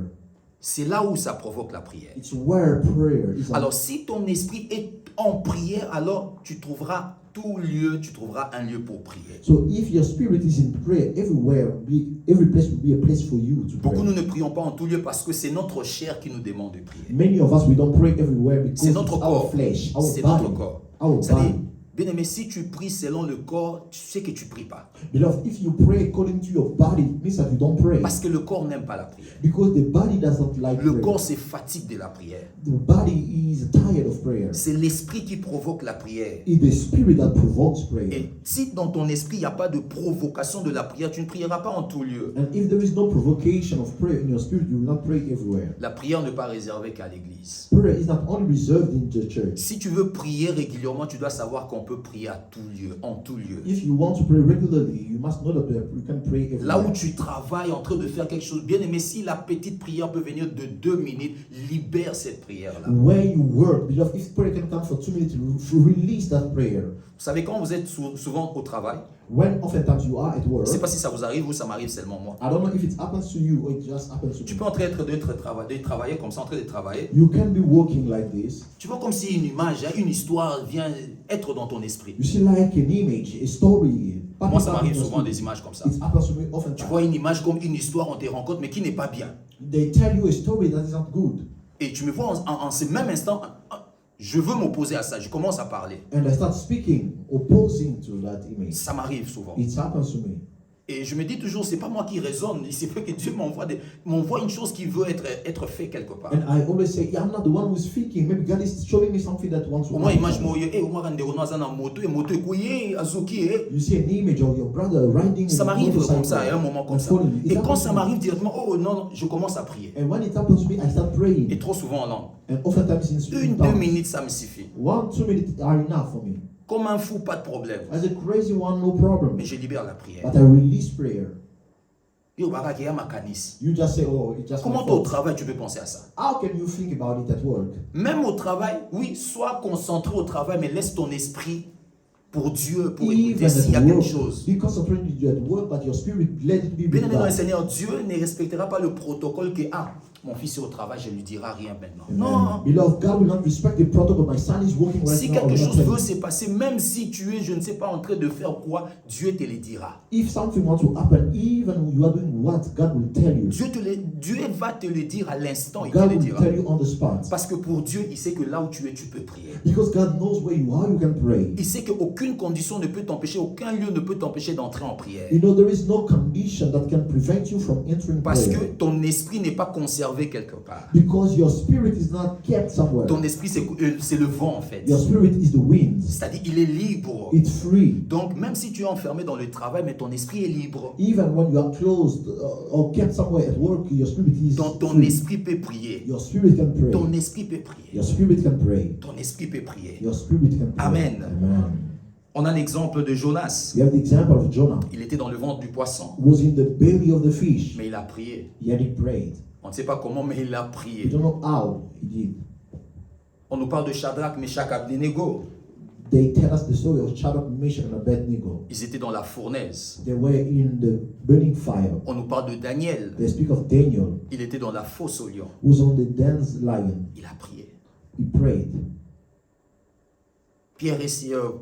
Speaker 1: C'est là où ça provoque la prière.
Speaker 2: It's where prayer is.
Speaker 1: Alors, si ton esprit est en prière, alors tu trouveras tout lieu, tu trouveras un lieu pour prier.
Speaker 2: So if your spirit is in prayer, every place will be a place for you to
Speaker 1: Beaucoup
Speaker 2: pray.
Speaker 1: nous ne prions pas en tout lieu parce que c'est notre chair qui nous demande de prier.
Speaker 2: Many of us, we don't pray everywhere because
Speaker 1: C'est
Speaker 2: it's
Speaker 1: notre
Speaker 2: our
Speaker 1: corps.
Speaker 2: flesh, our
Speaker 1: C'est
Speaker 2: body,
Speaker 1: notre corps.
Speaker 2: our
Speaker 1: C'est-à-dire,
Speaker 2: body.
Speaker 1: bien aimé, si tu pries selon le corps, tu sais que tu pries pas.
Speaker 2: Beloved, if you pray according to your body, it means that you don't pray.
Speaker 1: Parce que le corps n'aime pas la prière.
Speaker 2: Because the body does not like
Speaker 1: Le
Speaker 2: prayer.
Speaker 1: corps se fatigue de la prière.
Speaker 2: The body is tired of prayer.
Speaker 1: C'est l'esprit qui provoque la prière.
Speaker 2: It's the spirit that provokes prayer.
Speaker 1: Et si dans ton esprit, il n'y a pas de provocation de la prière, tu ne prieras pas en tout lieu.
Speaker 2: And if there is no provocation of prayer in your spirit, you will not pray everywhere.
Speaker 1: La prière n'est pas réservée qu'à l'église.
Speaker 2: Prayer is not only reserved in the church.
Speaker 1: Si tu veux prier régulièrement, tu dois savoir qu'on peut prier à tout lieu, en tout lieu.
Speaker 2: If you want to pray regularly, you must know that you can pray everywhere.
Speaker 1: Là où tu travailles en train de faire quelque chose, bien aimé, si la petite prière peut venir de 2 minutes, libère cette prière-là.
Speaker 2: Where you work, beloved, if prayer can come for 2 minutes, release that prayer.
Speaker 1: Vous savez, quand vous êtes souvent au travail,
Speaker 2: When oftentimes you are at
Speaker 1: je ne
Speaker 2: work,
Speaker 1: sais pas si ça vous arrive ou ça m'arrive seulement moi.
Speaker 2: I don't know if it happens to you or it just happens to
Speaker 1: Tu
Speaker 2: me.
Speaker 1: peux en train de travailler comme ça, en train de travailler.
Speaker 2: You can be walking like this.
Speaker 1: Tu vois comme si une image, une histoire vient être dans ton esprit.
Speaker 2: You see like an image, a story.
Speaker 1: Moi, ça m'arrive souvent des images comme ça.
Speaker 2: It happens to me
Speaker 1: Tu
Speaker 2: oftentimes.
Speaker 1: vois une image comme une histoire, on te rencontre, mais qui n'est pas bien.
Speaker 2: They tell you a story that is not good.
Speaker 1: Et tu me vois en ce même instant, je veux m'opposer à ça, je commence à parler.
Speaker 2: And I start speaking, opposing to that image.
Speaker 1: Ça m'arrive souvent.
Speaker 2: It happens to me.
Speaker 1: Et je me dis toujours, c'est pas moi qui raisonne, il s'est fait que Dieu m'envoie une chose qui veut être fait quelque part.
Speaker 2: And I always say, yeah, I'm not the one who's speaking. Maybe God is showing me something that wants to
Speaker 1: Au moins,
Speaker 2: happen.
Speaker 1: image moi, au moins, moto, azuki,
Speaker 2: You see an image of your brother riding
Speaker 1: ça
Speaker 2: a
Speaker 1: m'arrive
Speaker 2: motorcycle
Speaker 1: comme ça, à un moment comme
Speaker 2: and
Speaker 1: ça.
Speaker 2: falling. It
Speaker 1: Et quand
Speaker 2: happens
Speaker 1: ça
Speaker 2: to me.
Speaker 1: m'arrive directement, oh non, je commence à prier.
Speaker 2: And when it happens to me, I start praying.
Speaker 1: Et trop souvent en langue.
Speaker 2: And oftentimes in
Speaker 1: 1-2
Speaker 2: tongues.
Speaker 1: minutes, ça me suffit.
Speaker 2: 1-2 minutes are enough for me.
Speaker 1: Comme un fou, pas de problème.
Speaker 2: As a crazy one, no problem.
Speaker 1: Mais je libère la prière.
Speaker 2: But I release prayer.
Speaker 1: Yo, baraki ya makanisi.
Speaker 2: You just say, oh, it's just my
Speaker 1: Comment au
Speaker 2: fault.
Speaker 1: travail tu peux penser à ça?
Speaker 2: How can you think about it at work?
Speaker 1: Même au travail, oui, sois concentré au travail, mais laisse ton esprit pour Dieu, pour
Speaker 2: Even
Speaker 1: écouter s'il y a
Speaker 2: at
Speaker 1: quelque
Speaker 2: work,
Speaker 1: chose.
Speaker 2: be concentrated at work, but your spirit let it be
Speaker 1: Bien
Speaker 2: with
Speaker 1: aimé dans le
Speaker 2: God.
Speaker 1: Seigneur, Dieu ne respectera pas le protocole que, mon fils est au travail, je ne lui dirai rien maintenant.
Speaker 2: Amen.
Speaker 1: Non.
Speaker 2: Beloved, God will not respect the protocol. My son is working right
Speaker 1: Si
Speaker 2: now. I
Speaker 1: quelque
Speaker 2: will not
Speaker 1: chose
Speaker 2: tell
Speaker 1: veut
Speaker 2: you.
Speaker 1: se passer, même si tu es, je ne sais pas, en train de faire quoi, Dieu te le dira.
Speaker 2: If something wants to happen, even when you are doing what, God will tell you.
Speaker 1: Dieu va te le dire à l'instant, il te
Speaker 2: God
Speaker 1: le
Speaker 2: will
Speaker 1: dira.
Speaker 2: tell you on the spot.
Speaker 1: Parce que pour Dieu, il sait que là où tu es, tu peux prier.
Speaker 2: Because God knows where you are, you can pray.
Speaker 1: Il sait qu'aucune condition ne peut t'empêcher, aucun lieu ne peut t'empêcher d'entrer en prière.
Speaker 2: You know, there is no condition that can prevent you from entering
Speaker 1: Parce
Speaker 2: prayer.
Speaker 1: que ton esprit n'est pas conservé quelque part.
Speaker 2: Because your spirit is not kept somewhere.
Speaker 1: Ton esprit, c'est le vent en fait.
Speaker 2: Your spirit is the wind.
Speaker 1: C'est-à-dire, il est libre.
Speaker 2: It's free.
Speaker 1: Donc, même si tu es enfermé dans le travail, mais ton esprit est libre.
Speaker 2: Even when you are closed or kept somewhere at work, your spirit is
Speaker 1: Donc, ton
Speaker 2: free.
Speaker 1: esprit peut prier.
Speaker 2: Your spirit can pray.
Speaker 1: Ton esprit peut prier.
Speaker 2: Your spirit can pray.
Speaker 1: Ton esprit peut prier.
Speaker 2: Your spirit can pray.
Speaker 1: Amen.
Speaker 2: Amen.
Speaker 1: On a l'exemple de Jonas.
Speaker 2: We have the example of Jonah.
Speaker 1: Il était dans le ventre du poisson,
Speaker 2: Who was in the belly of the fish,
Speaker 1: mais il a prié.
Speaker 2: yet he prayed.
Speaker 1: On ne sait pas comment, mais il a
Speaker 2: We
Speaker 1: prié.
Speaker 2: don't know how he did.
Speaker 1: On nous parle de Shadrach, Meshach, Abednego.
Speaker 2: They tell us the story of Shadrach, Meshach, and Abednego.
Speaker 1: Ils étaient dans la fournaise.
Speaker 2: They were in the burning fire.
Speaker 1: On nous parle de Daniel.
Speaker 2: They speak of Daniel,
Speaker 1: Il était dans la fosse au lion.
Speaker 2: who was on the dense lion.
Speaker 1: Il a prié.
Speaker 2: He prayed.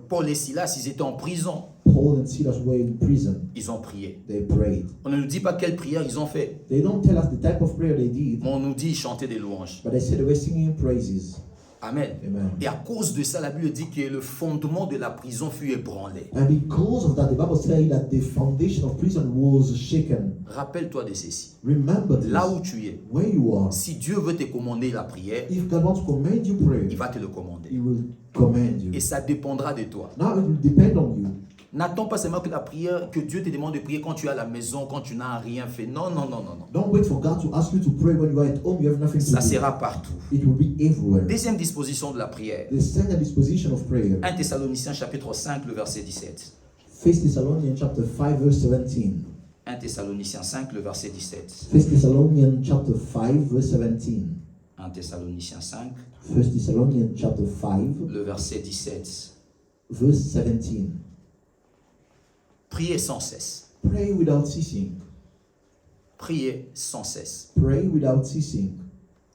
Speaker 1: Paul et Silas, ils étaient en prison.
Speaker 2: Paul and Silas were in prison.
Speaker 1: Ils ont prié.
Speaker 2: They prayed.
Speaker 1: On ne nous dit pas quelle prière ils ont fait,
Speaker 2: They don't tell us the type of prayer they did,
Speaker 1: mais on nous dit chanter des louanges.
Speaker 2: but they said they were singing praises.
Speaker 1: Amen.
Speaker 2: Amen.
Speaker 1: Et à cause de ça, la Bible dit que le fondement de la prison fut ébranlé.
Speaker 2: And because of that, the Bible says that the foundation of prison was shaken.
Speaker 1: Rappelle-toi de ceci.
Speaker 2: Remember this.
Speaker 1: Là où tu es,
Speaker 2: Where you are,
Speaker 1: si Dieu veut te commander la prière,
Speaker 2: if God wants to command you prayer,
Speaker 1: il va te le commander.
Speaker 2: He will command you.
Speaker 1: Et ça dépendra de toi.
Speaker 2: Now it will depend on you.
Speaker 1: N'attends pas seulement que la prière, que Dieu te demande de prier quand tu es à la maison, quand tu n'as rien fait. Non, non, non, non, non.
Speaker 2: Don't wait for God to ask you to pray when you are at home. You have nothing to
Speaker 1: Ça
Speaker 2: do.
Speaker 1: sera partout.
Speaker 2: It will be everywhere.
Speaker 1: Deuxième disposition de la prière.
Speaker 2: The second disposition of prayer.
Speaker 1: 1 Thessaloniciens chapitre 5, le verset 17.
Speaker 2: 1 Thessalonians chapter 5 verse 17.
Speaker 1: 1 Thessaloniciens 5, le verset 17.
Speaker 2: 1 Thessalonians chapter 5 verse 17.
Speaker 1: 1 Thessaloniciens 5,
Speaker 2: 1 Thessalonians chapter 5
Speaker 1: le verset 17.
Speaker 2: verse 17.
Speaker 1: Priez sans cesse.
Speaker 2: Pray without ceasing.
Speaker 1: Priez sans cesse.
Speaker 2: Pray without ceasing.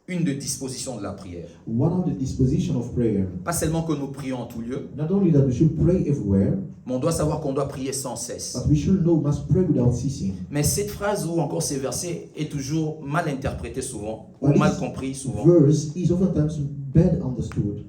Speaker 1: Une des dispositions de la prière.
Speaker 2: One of the disposition of prayer.
Speaker 1: Pas seulement que nous prions en tout lieu,
Speaker 2: Not only that we should pray everywhere,
Speaker 1: mais on doit savoir qu'on doit prier sans cesse.
Speaker 2: but we should know we must pray without ceasing.
Speaker 1: Mais cette phrase ou encore ces versets est toujours mal interprété souvent, ou
Speaker 2: Well,
Speaker 1: mal
Speaker 2: this
Speaker 1: compris souvent.
Speaker 2: Verse is oftentimes bad understood.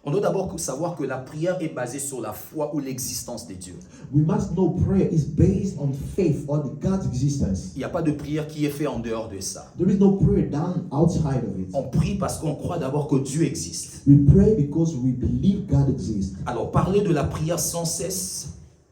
Speaker 1: On doit d'abord savoir que la prière est basée sur la foi ou l'existence de Dieu.
Speaker 2: We must know prayer is based on faith or the God's existence.
Speaker 1: Il n'y a pas de prière qui est faite en dehors de ça.
Speaker 2: There is no prayer done outside of it.
Speaker 1: On prie parce qu'on croit d'abord que Dieu existe.
Speaker 2: We pray because we believe God exists.
Speaker 1: Alors parler de la prière sans cesse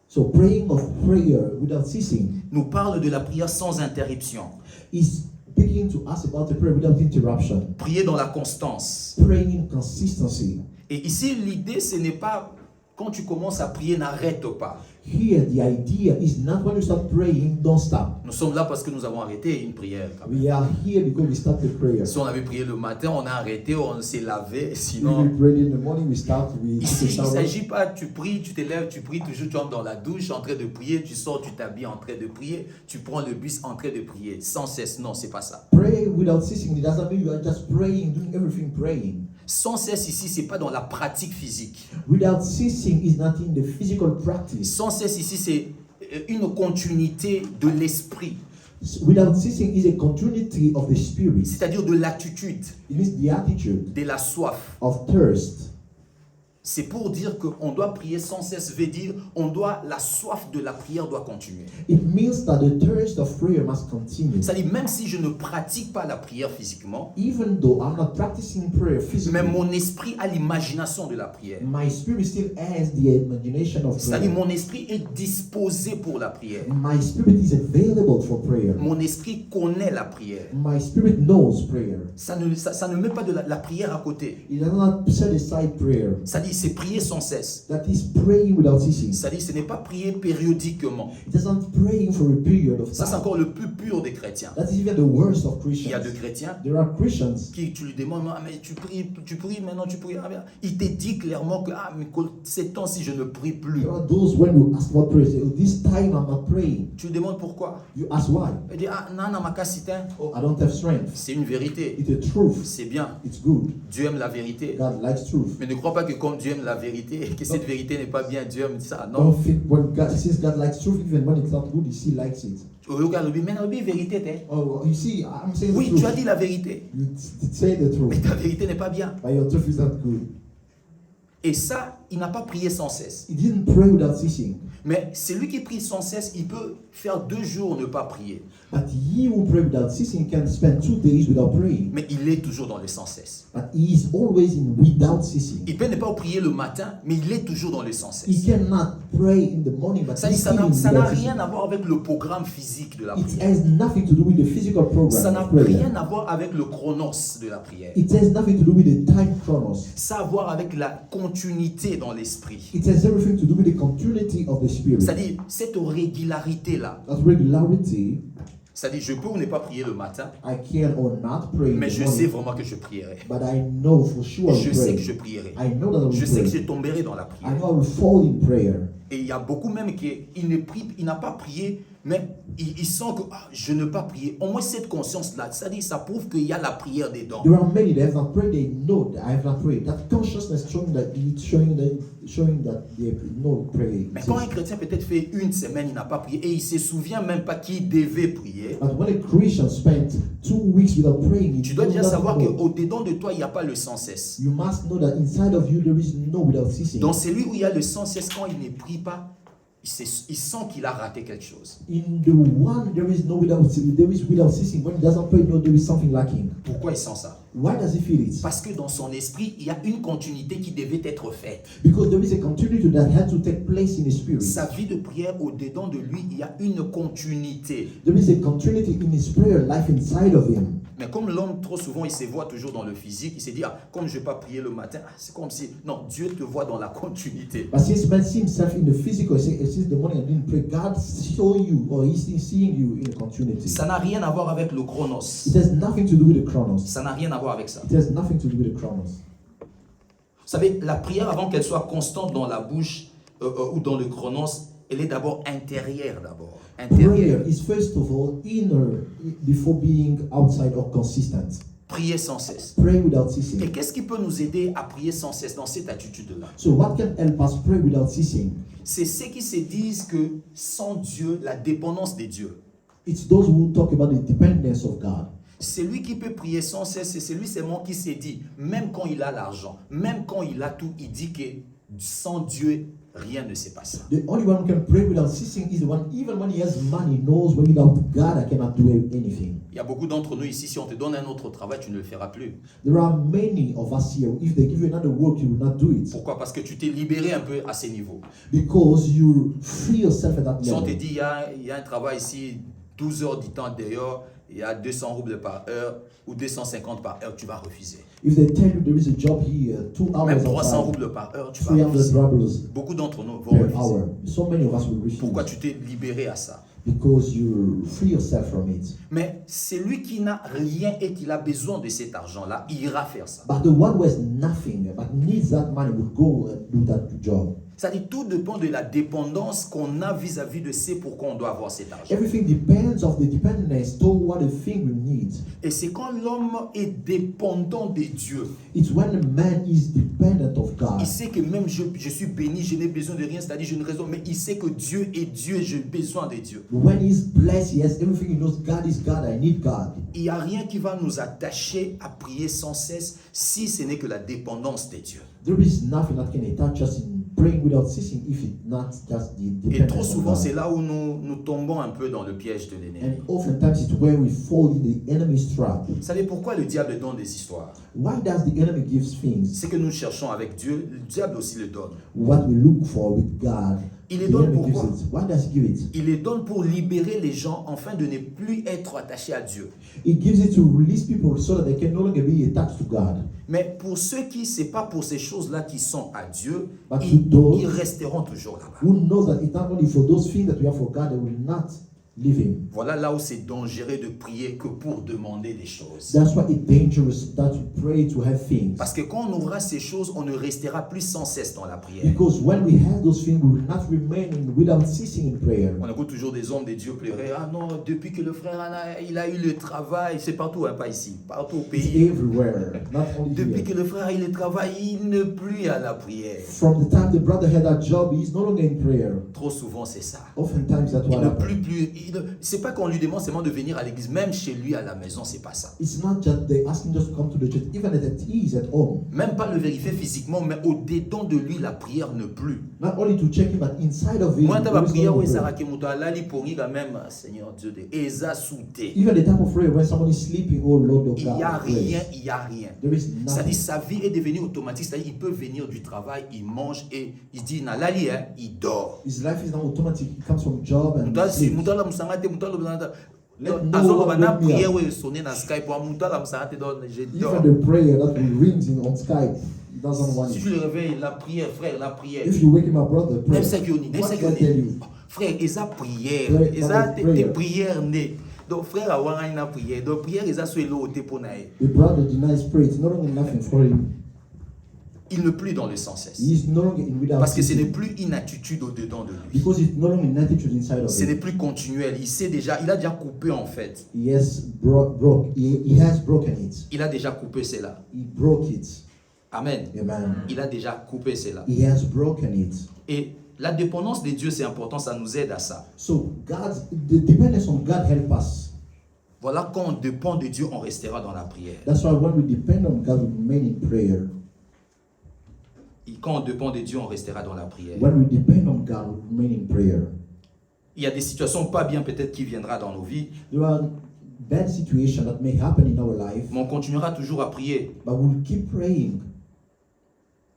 Speaker 2: So praying of prayer without ceasing
Speaker 1: nous parle de la prière sans interruption.
Speaker 2: is speaking to us about the prayer without interruption.
Speaker 1: Prier dans la constance.
Speaker 2: Praying in consistency.
Speaker 1: Et ici, l'idée, ce n'est pas quand tu commences à prier, n'arrête pas.
Speaker 2: Here, the idea is not when you start praying, don't stop.
Speaker 1: Nous sommes là parce que nous avons arrêté une prière. Quand même.
Speaker 2: We are here because we start the prayer.
Speaker 1: Si on avait prié le matin, on a arrêté, on s'est lavé.
Speaker 2: If
Speaker 1: Sinon,
Speaker 2: we pray in the morning, we start, we take
Speaker 1: ici,
Speaker 2: a
Speaker 1: il ne
Speaker 2: shower.
Speaker 1: s'agit pas, tu pries, tu t'élèves, tu pries toujours, tu entres dans la douche en train de prier, tu sors, tu t'habilles en train de prier, tu prends le bus en train de prier. Sans cesse, non, c'est pas ça.
Speaker 2: Pray without ceasing. It doesn't mean you are just praying, doing everything praying.
Speaker 1: Sans cesse ici, c'est pas dans la pratique physique.
Speaker 2: Without ceasing is not in the physical practice.
Speaker 1: Sans cesse ici, c'est une continuité de l'esprit,
Speaker 2: Without ceasing is a continuity of the spirit.
Speaker 1: c'est-à-dire de l'attitude,
Speaker 2: It is the attitude
Speaker 1: de la soif.
Speaker 2: of thirst.
Speaker 1: C'est pour dire qu'on doit prier sans cesse, veut dire la soif de la prière doit continuer.
Speaker 2: It means that the thirst of prayer must continue.
Speaker 1: C'est-à-dire même si je ne pratique pas la prière physiquement,
Speaker 2: Even though I'm not practicing prayer physically,
Speaker 1: mais mon esprit a l'imagination de la prière.
Speaker 2: my spirit still has the imagination of
Speaker 1: C'est-à-dire
Speaker 2: prayer.
Speaker 1: mon esprit est disposé pour la prière.
Speaker 2: My spirit is available for prayer.
Speaker 1: Mon esprit connaît la prière.
Speaker 2: My spirit knows prayer.
Speaker 1: Ça ne met pas de la prière à côté.
Speaker 2: It does not set aside prayer.
Speaker 1: C'est-à-dire c'est prier sans cesse.
Speaker 2: That is praying without ceasing.
Speaker 1: C'est-à-dire ce n'est pas prier périodiquement.
Speaker 2: It is not praying for a period of
Speaker 1: Ça, c'est
Speaker 2: time.
Speaker 1: encore le plus pur des chrétiens.
Speaker 2: That is even the worst of
Speaker 1: Il y a
Speaker 2: Christians.
Speaker 1: de chrétiens
Speaker 2: There are Christians.
Speaker 1: qui, tu lui demandes, ah, mais tu pries, maintenant tu pries. Ah, bien. Il te dit clairement que mais ces temps-ci, je ne prie plus.
Speaker 2: There are those when you ask about prayer, say, oh, this time I'm not praying.
Speaker 1: Tu lui demandes pourquoi.
Speaker 2: You ask why.
Speaker 1: Il dit, ah, non, ma capacité.
Speaker 2: Oh, I don't have strength.
Speaker 1: C'est une vérité.
Speaker 2: It's a truth.
Speaker 1: C'est bien.
Speaker 2: It's good.
Speaker 1: Dieu aime la vérité.
Speaker 2: God likes truth.
Speaker 1: Mais ne crois pas que comme Dieu aime la vérité, que cette vérité n'est pas bien, Dieu aime ça. Non.
Speaker 2: Don't think when God says God likes truth, even when it's not good, he still likes it.
Speaker 1: Mais vérité, t'es.
Speaker 2: Oh, you see, I'm saying
Speaker 1: Oui,
Speaker 2: the
Speaker 1: tu as
Speaker 2: truth.
Speaker 1: dit la vérité.
Speaker 2: You say the
Speaker 1: Mais
Speaker 2: truth,
Speaker 1: ta vérité n'est pas bien.
Speaker 2: but your truth is not good.
Speaker 1: Et ça, il n'a pas prié sans cesse.
Speaker 2: He didn't pray without ceasing.
Speaker 1: Mais celui qui prie sans cesse, il peut faire 2 jours ne pas prier.
Speaker 2: But he who pray without ceasing can spend 2 days without praying.
Speaker 1: Mais il est toujours dans le sans cesse.
Speaker 2: But he is always in without ceasing.
Speaker 1: Il peut ne pas prier le matin, mais il est toujours dans le sans
Speaker 2: He
Speaker 1: cesse.
Speaker 2: cannot pray in the morning, but
Speaker 1: Ça
Speaker 2: he's still in
Speaker 1: n'a
Speaker 2: without
Speaker 1: rien
Speaker 2: ceasing.
Speaker 1: à voir avec le programme physique de la
Speaker 2: It
Speaker 1: prière.
Speaker 2: has nothing to do with the physical
Speaker 1: Ça
Speaker 2: program
Speaker 1: n'a
Speaker 2: of prayer.
Speaker 1: rien à voir avec le chronos de la prière.
Speaker 2: It has nothing to do with the time chronos.
Speaker 1: Ça a à voir avec la continuité dans l'esprit.
Speaker 2: It has everything to do with the continuity of the spirit.
Speaker 1: C'est-à-dire, cette régularité-là,
Speaker 2: That regularity,
Speaker 1: c'est-à-dire, je peux ou ne pas prier le matin,
Speaker 2: I can or not pray in
Speaker 1: mais
Speaker 2: the
Speaker 1: je sais
Speaker 2: morning,
Speaker 1: vraiment que je prierai.
Speaker 2: but I know for sure I
Speaker 1: Je
Speaker 2: will
Speaker 1: sais
Speaker 2: pray.
Speaker 1: que je prierai.
Speaker 2: I know that I will
Speaker 1: Je sais que
Speaker 2: pray.
Speaker 1: je tomberai dans la
Speaker 2: I
Speaker 1: prière.
Speaker 2: know I will fall in prayer.
Speaker 1: Et il y a beaucoup même qui n'a pas prié Mais il sent que je ne peux pas prier. Au moins cette conscience-là, c'est-à-dire ça prouve qu'il y a la prière dedans.
Speaker 2: There are many that have not prayed, they know that I have not prayed. That consciousness showing that they know prayer.
Speaker 1: Mais quand un chrétien peut-être fait une semaine, il n'a pas prié et il ne se souvient même pas qu'il devait prier,
Speaker 2: But when a Christian spent 2 weeks without praying,
Speaker 1: tu dois déjà savoir qu'au-dedans de toi, il n'y a pas le sans cesse.
Speaker 2: you must know that inside of you there is no without ceasing.
Speaker 1: Dans celui où il y a le sans cesse, quand il ne prie pas, il sent qu'il a raté quelque chose.
Speaker 2: In the one there is without ceasing. When he doesn't pray, no, there is something lacking.
Speaker 1: Pourquoi il sent ça?
Speaker 2: Why does he feel it?
Speaker 1: Parce que dans son esprit, il y a une continuité qui devait être faite.
Speaker 2: Because there is a continuity that had to take place in his spirit.
Speaker 1: Sa vie de prière, au-dedans de lui, il y a une continuité.
Speaker 2: There is a continuity in his prayer life inside of him.
Speaker 1: Mais comme l'homme, trop souvent, il se voit toujours dans le physique, il se dit, comme je ne vais pas prier le matin, c'est comme si... Non, Dieu te voit dans la continuité.
Speaker 2: But since man sees himself in the physical, since the morning and didn't pray, God show you, or he's seeing you in the continuity.
Speaker 1: Ça n'a rien à voir avec le chronos.
Speaker 2: It has nothing to do with the chronos.
Speaker 1: Ça n'a rien à voir avec ça.
Speaker 2: It has nothing to do with the chronos.
Speaker 1: Vous savez, la prière, avant qu'elle soit constante dans la bouche ou dans le chronos, elle est d'abord intérieure d'abord.
Speaker 2: Prayer is first of all inner before being outside or consistent.
Speaker 1: Prier sans cesse.
Speaker 2: Pray without
Speaker 1: Et
Speaker 2: ceasing.
Speaker 1: qu'est-ce qui peut nous aider à prier sans cesse dans cette attitude-là?
Speaker 2: So what can help us pray without ceasing?
Speaker 1: C'est ceux qui se disent que sans Dieu, la dépendance de Dieu.
Speaker 2: It's those who talk about the dependence of God.
Speaker 1: Celui qui peut prier sans cesse, c'est celui seulement qui s'est dit, même quand il a l'argent, même quand il a tout, il dit que sans Dieu, rien ne se passe.
Speaker 2: The only one who can pray without ceasing is the one, even when he has money, knows without God I cannot do anything.
Speaker 1: Il y a beaucoup d'entre nous ici, si on te donne un autre travail, tu ne le feras plus.
Speaker 2: There are many of us here, if they give you another work, you will not do it.
Speaker 1: Pourquoi? Parce que tu t'es libéré un peu à ces niveaux.
Speaker 2: Because you free yourself at that
Speaker 1: Si on te
Speaker 2: level.
Speaker 1: dit, il y a un travail ici, 12 heures du temps dehors, il y a 200 roubles par heure ou 250 par heure, tu vas refuser.
Speaker 2: If they tell you there is a job here, 2 hours
Speaker 1: Même 300
Speaker 2: outside,
Speaker 1: roubles par heure, tu vas
Speaker 2: 300
Speaker 1: refuser.
Speaker 2: rubles
Speaker 1: Beaucoup d'entre nous vont
Speaker 2: per
Speaker 1: refuser.
Speaker 2: hour. So many of us will refuse.
Speaker 1: Pourquoi tu t'es libéré à ça?
Speaker 2: Because you free yourself from it.
Speaker 1: Mais celui qui n'a rien et qui a besoin de cet argent-là, il ira faire ça.
Speaker 2: But the one who has nothing but needs that money will go and do that job.
Speaker 1: C'est-à-dire tout dépend de la dépendance qu'on a vis-à-vis de ce pourquoi on doit avoir cet argent.
Speaker 2: Everything depends of the dependence toward the thing we need.
Speaker 1: Et c'est quand l'homme est dépendant de Dieu.
Speaker 2: It's when a man is dependent of God.
Speaker 1: Il sait que même je suis béni, je n'ai besoin de rien, c'est-à-dire je ne raisonne, mais il sait que Dieu est Dieu, j'ai besoin de Dieu.
Speaker 2: When he's blessed, he has everything. He knows God is God. I need God.
Speaker 1: Il n'y a rien qui va nous attacher à prier sans cesse si ce n'est que la dépendance de Dieu.
Speaker 2: There is nothing that can attach us in praying without ceasing if it's not just the
Speaker 1: Et trop
Speaker 2: dependence of
Speaker 1: souvent,
Speaker 2: God.
Speaker 1: c'est là où nous tombons un peu dans le piège de l'ennemi.
Speaker 2: And oftentimes it's where we fall in the enemy's trap.
Speaker 1: Vous savez pourquoi le diable donne des histoires?
Speaker 2: Why does the enemy give things?
Speaker 1: C'est que nous cherchons avec Dieu, le diable aussi le donne.
Speaker 2: What we look for with God,
Speaker 1: Il les
Speaker 2: the
Speaker 1: donne
Speaker 2: enemy gives
Speaker 1: pourquoi?
Speaker 2: it. Why does he give it?
Speaker 1: Il les donne pour libérer les gens afin de ne plus être attachés à Dieu.
Speaker 2: He gives it to release people so that they can no longer be attached to God.
Speaker 1: Mais pour ceux qui, c'est pas pour ces choses-là qui sont à Dieu,
Speaker 2: But
Speaker 1: ils,
Speaker 2: to those
Speaker 1: ils resteront toujours là-bas.
Speaker 2: Who knows that it's not only for those things that we have for God, they will not leave him.
Speaker 1: Voilà là où c'est dangereux de prier que pour demander des choses.
Speaker 2: That's why it's dangerous that to pray to have things.
Speaker 1: Parce que quand on aura ces choses, on ne restera plus sans cesse dans la prière.
Speaker 2: Because when we have those things, we will not remain without ceasing in prayer.
Speaker 1: On écoute toujours des hommes de Dieu pleurer. Ah non, depuis que le frère il a eu le travail, c'est partout, hein, pas ici, partout au
Speaker 2: It's
Speaker 1: pays.
Speaker 2: everywhere, not only
Speaker 1: Depuis
Speaker 2: here.
Speaker 1: que le frère a eu le travail, il ne plus à la prière.
Speaker 2: From the time the brother had that job, he's no longer in prayer.
Speaker 1: Trop souvent, c'est ça.
Speaker 2: Oftentimes that's
Speaker 1: Il
Speaker 2: what
Speaker 1: ne
Speaker 2: happens.
Speaker 1: c'est pas qu'on lui demande seulement de venir à l'église, même chez lui à la maison, c'est pas ça.
Speaker 2: It's not just they asking just to come to the church, even at ease at home.
Speaker 1: Même pas le vérifier physiquement, mais au-dedans de lui, la prière ne plus.
Speaker 2: Not only to check him, but inside of him.
Speaker 1: Moi, tu
Speaker 2: there
Speaker 1: vas
Speaker 2: is
Speaker 1: prier,
Speaker 2: no
Speaker 1: oui,
Speaker 2: prayer.
Speaker 1: Sarah Kemuta, là, il pourrit quand même, Seigneur Dieu, Eza souté.
Speaker 2: Even the type of prayer when somebody is sleeping, oh Lord of
Speaker 1: Il
Speaker 2: God.
Speaker 1: n'y a
Speaker 2: praise.
Speaker 1: rien, il n'y a rien.
Speaker 2: There is
Speaker 1: C'est-à-dire,
Speaker 2: nothing.
Speaker 1: sa vie est devenue automatique. C'est-à-dire, il peut venir du travail, il mange et il dit, na lali, hein, il dort.
Speaker 2: His life is not automatic. It comes from job and sleep.
Speaker 1: Mutala musangate, mutala musangate.
Speaker 2: Let no
Speaker 1: Azolo
Speaker 2: one
Speaker 1: bana
Speaker 2: wake me
Speaker 1: prière,
Speaker 2: up.
Speaker 1: oui, sonner dans Skype, mutala musangate, je dors.
Speaker 2: Even the prayer that will rings in on Skype, he doesn't want
Speaker 1: Si
Speaker 2: it.
Speaker 1: tu le réveilles, la prière, frère, la prière.
Speaker 2: If you wake him up, brother, pray.
Speaker 1: Même Sekioni, même
Speaker 2: What can I tell
Speaker 1: Sekioni.
Speaker 2: you?
Speaker 1: Frère, eza prière,
Speaker 2: Pray,
Speaker 1: eza
Speaker 2: Father,
Speaker 1: tes
Speaker 2: prayer.
Speaker 1: prières nées. Donc frère, avoir une prière. Donc prière, eza soit l'eau au pour naïe.
Speaker 2: The brother denies prayer. It's not only nothing for him.
Speaker 1: il ne plus dans le sans cesse.
Speaker 2: He is no longer in without
Speaker 1: Parce que ce n'est
Speaker 2: ceasing.
Speaker 1: plus une attitude au-dedans de lui.
Speaker 2: Because it's no longer an attitude inside of
Speaker 1: Ce n'est
Speaker 2: him.
Speaker 1: plus continuel. Il a déjà coupé en fait.
Speaker 2: He has he has broken it.
Speaker 1: Il a déjà coupé cela.
Speaker 2: He broke it.
Speaker 1: Amen.
Speaker 2: Amen.
Speaker 1: Il a déjà coupé cela.
Speaker 2: He has broken it.
Speaker 1: Et la dépendance de Dieu, c'est important, ça nous aide à ça.
Speaker 2: So the dependence on God help us.
Speaker 1: Voilà, quand on dépend de Dieu, on restera dans la prière.
Speaker 2: That's why when we depend on God, we remain in prayer.
Speaker 1: Et quand on dépend de Dieu, on restera dans la prière.
Speaker 2: When we depend on God, we remain in prayer.
Speaker 1: Il y a des situations pas bien peut-être qui viendra dans nos vies,
Speaker 2: There are bad situations that may happen in our life,
Speaker 1: mais on continuera toujours à prier.
Speaker 2: but we'll keep praying.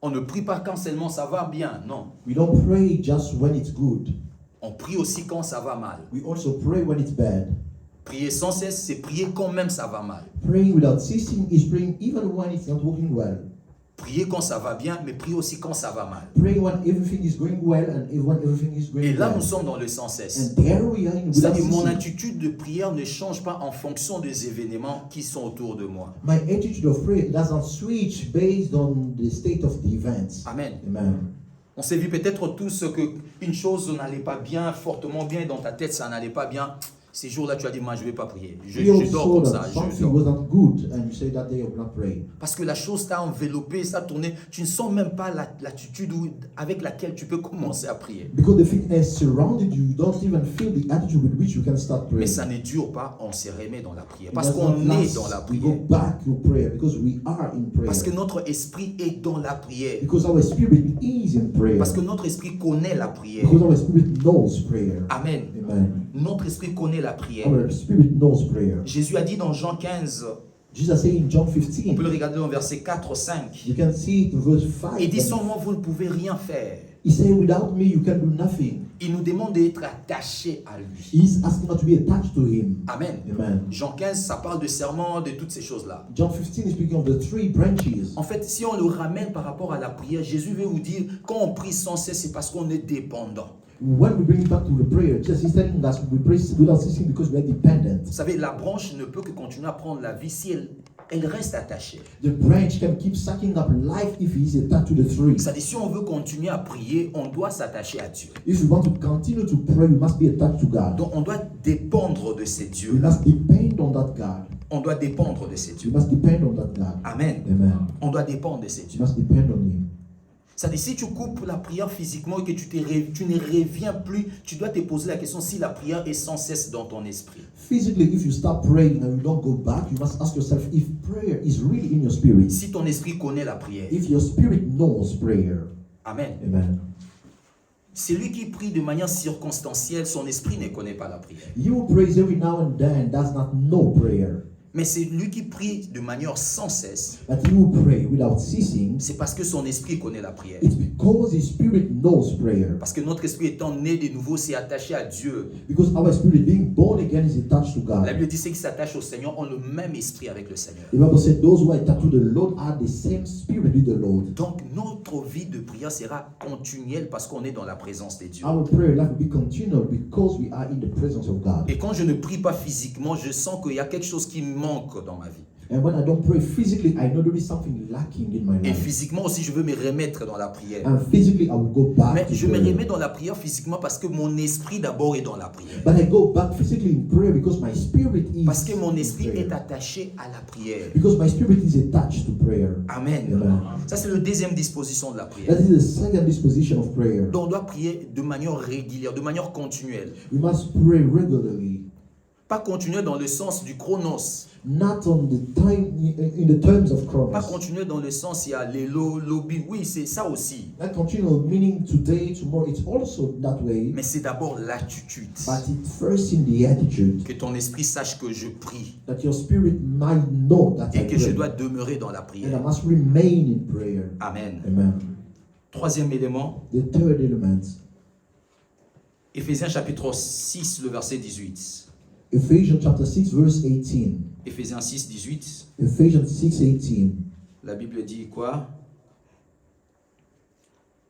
Speaker 1: On ne prie pas quand seulement ça va bien, non.
Speaker 2: We don't pray just when it's good.
Speaker 1: On prie aussi quand ça va mal.
Speaker 2: We also pray when it's bad.
Speaker 1: Prier sans cesse, c'est prier quand même ça va mal.
Speaker 2: Praying without ceasing is praying even when it's not working well.
Speaker 1: Prier quand ça va bien, mais prier aussi quand ça va mal.
Speaker 2: Praying when everything is going well and when everything is going
Speaker 1: Et là,
Speaker 2: well.
Speaker 1: nous sommes dans le sans cesse.
Speaker 2: And there we are in without
Speaker 1: C'est-à-dire, mon
Speaker 2: ceasing.
Speaker 1: attitude de prière ne change pas en fonction des événements qui sont autour de moi.
Speaker 2: My attitude of prayer doesn't switch based on the state of the events.
Speaker 1: Amen.
Speaker 2: Amen.
Speaker 1: On s'est vu peut-être tous que une chose n'allait pas bien, fortement bien, et dans ta tête ça n'allait pas bien. Ces jours-là, tu as dit, moi je ne vais pas prier.
Speaker 2: We
Speaker 1: Je
Speaker 2: all
Speaker 1: dors
Speaker 2: saw
Speaker 1: comme
Speaker 2: that
Speaker 1: ça. Je
Speaker 2: something
Speaker 1: dors.
Speaker 2: was not good and you say that day I will not pray.
Speaker 1: Parce que la chose t'a enveloppé, ça tourné. Tu ne sens même pas l'attitude avec laquelle tu peux commencer à prier.
Speaker 2: Because the thing has surrounded you, you don't even feel the attitude with which you can start praying.
Speaker 1: Mais ça ne dure pas, on se remet dans la prière.
Speaker 2: It
Speaker 1: Parce
Speaker 2: does
Speaker 1: qu'on
Speaker 2: not
Speaker 1: est
Speaker 2: last.
Speaker 1: dans la
Speaker 2: We go
Speaker 1: prière.
Speaker 2: back to prayer because we are in prayer.
Speaker 1: Parce que notre esprit est dans la prière.
Speaker 2: Because our spirit is in prayer.
Speaker 1: Parce que notre esprit connaît la prière.
Speaker 2: Because our spirit knows prayer.
Speaker 1: Amen.
Speaker 2: Amen.
Speaker 1: Notre esprit connaît la prière.
Speaker 2: Our spirit knows prayer.
Speaker 1: Jésus a dit dans Jean 15,
Speaker 2: Jesus said in John
Speaker 1: on peut
Speaker 2: 15,
Speaker 1: le regarder dans verset 4, 5.
Speaker 2: you can see it in verse 5.
Speaker 1: Il dit, sans moi, vous ne pouvez rien faire.
Speaker 2: He said, without me, you can do nothing.
Speaker 1: Il nous demande d'être attachés à lui.
Speaker 2: He's asking us to be attached to him.
Speaker 1: Amen.
Speaker 2: Amen.
Speaker 1: Jean 15, ça parle de serment, de toutes ces choses-là.
Speaker 2: John 15 is speaking of the three branches.
Speaker 1: En fait, si on le ramène par rapport à la prière, Jésus veut vous dire, quand on prie sans cesse, c'est parce qu'on est dépendant.
Speaker 2: When we bring it back to the prayer, Jesus is telling us we pray without ceasing because we are dependent.
Speaker 1: Vous savez, la branche ne peut que continuer à prendre la vie si elle reste attachée.
Speaker 2: The branch can keep sucking up life if he is attached to the tree.
Speaker 1: C'est-à-dire, si on veut continuer à prier, on doit s'attacher à Dieu.
Speaker 2: If we want to continue to pray, we must be attached to God.
Speaker 1: Donc, on doit dépendre de ces
Speaker 2: We
Speaker 1: dieux.
Speaker 2: must depend on that God.
Speaker 1: On doit dépendre de ces
Speaker 2: We
Speaker 1: dieux.
Speaker 2: must depend on that God.
Speaker 1: Amen.
Speaker 2: Amen.
Speaker 1: On doit dépendre de ces
Speaker 2: We
Speaker 1: dieux.
Speaker 2: must depend on him.
Speaker 1: C'est-à-dire, si tu coupes la prière physiquement et que tu ne reviens plus, tu dois te poser la question si la prière est sans cesse dans ton esprit.
Speaker 2: Physically, if you stop praying and you don't go back, you must ask yourself if prayer is really in your spirit.
Speaker 1: Si ton esprit connaît la prière.
Speaker 2: If your spirit knows prayer.
Speaker 1: Amen.
Speaker 2: Amen.
Speaker 1: Celui qui prie de manière circonstancielle, son esprit ne connaît pas la prière.
Speaker 2: You praise every now and then does not know prayer.
Speaker 1: Mais celui qui prie de manière sans cesse,
Speaker 2: But you pray without ceasing.
Speaker 1: c'est parce que son esprit connaît la prière.
Speaker 2: It's because his spirit knows prayer.
Speaker 1: Parce que notre esprit étant né de nouveau, s'est attaché à Dieu.
Speaker 2: Because our spirit being born again is attached to
Speaker 1: La
Speaker 2: God.
Speaker 1: Bible dit ceux qui s'attachent au Seigneur ont le même esprit avec le Seigneur.
Speaker 2: The Bible said those who are attached to the Lord are the same spirit with the Lord.
Speaker 1: Donc notre vie de prière sera continuelle parce qu'on est dans la présence de Dieu.
Speaker 2: Our prayer life will be continual because we are in the presence of God.
Speaker 1: Et quand je ne prie pas physiquement, je sens qu'il y a quelque chose qui manque dans ma vie.
Speaker 2: And when I don't pray physically, I know there is something lacking in my
Speaker 1: Et
Speaker 2: life.
Speaker 1: physiquement aussi, je veux me remettre dans la prière.
Speaker 2: And physically, I will go back
Speaker 1: Mais
Speaker 2: to
Speaker 1: je me
Speaker 2: prayer.
Speaker 1: remets dans la prière physiquement parce que mon esprit d'abord est dans la prière.
Speaker 2: But I go back physically in prayer because my spirit is
Speaker 1: Parce que mon
Speaker 2: in
Speaker 1: esprit
Speaker 2: prayer.
Speaker 1: est attaché à la prière.
Speaker 2: Because my spirit is attached to prayer.
Speaker 1: Amen.
Speaker 2: Amen.
Speaker 1: Ça, c'est la deuxième disposition de la
Speaker 2: That
Speaker 1: prière.
Speaker 2: is the second disposition of prayer.
Speaker 1: Donc, on doit prier de manière régulière, de manière continuelle.
Speaker 2: We must pray regularly,
Speaker 1: Pas continuer dans le sens du chronos.
Speaker 2: not on the time in the terms of
Speaker 1: Pas
Speaker 2: chronos.
Speaker 1: continuer dans le sens, il y a les lobby. Oui, c'est ça aussi.
Speaker 2: Not continual meaning today, tomorrow. It's also that way.
Speaker 1: Mais c'est d'abord l'attitude.
Speaker 2: But it's first in the attitude
Speaker 1: Que ton esprit sache que je prie
Speaker 2: that your spirit might know that I
Speaker 1: et que je
Speaker 2: pray.
Speaker 1: dois demeurer dans la
Speaker 2: And I
Speaker 1: prière.
Speaker 2: must remain in prayer.
Speaker 1: Amen.
Speaker 2: Amen.
Speaker 1: Troisième élément,
Speaker 2: The third element,
Speaker 1: Éphésiens chapitre 6, le verset 18.
Speaker 2: Ephesians chapter 6, verse 18.
Speaker 1: Éphésiens 6, 18.
Speaker 2: Ephesians 6, 18.
Speaker 1: La Bible dit quoi?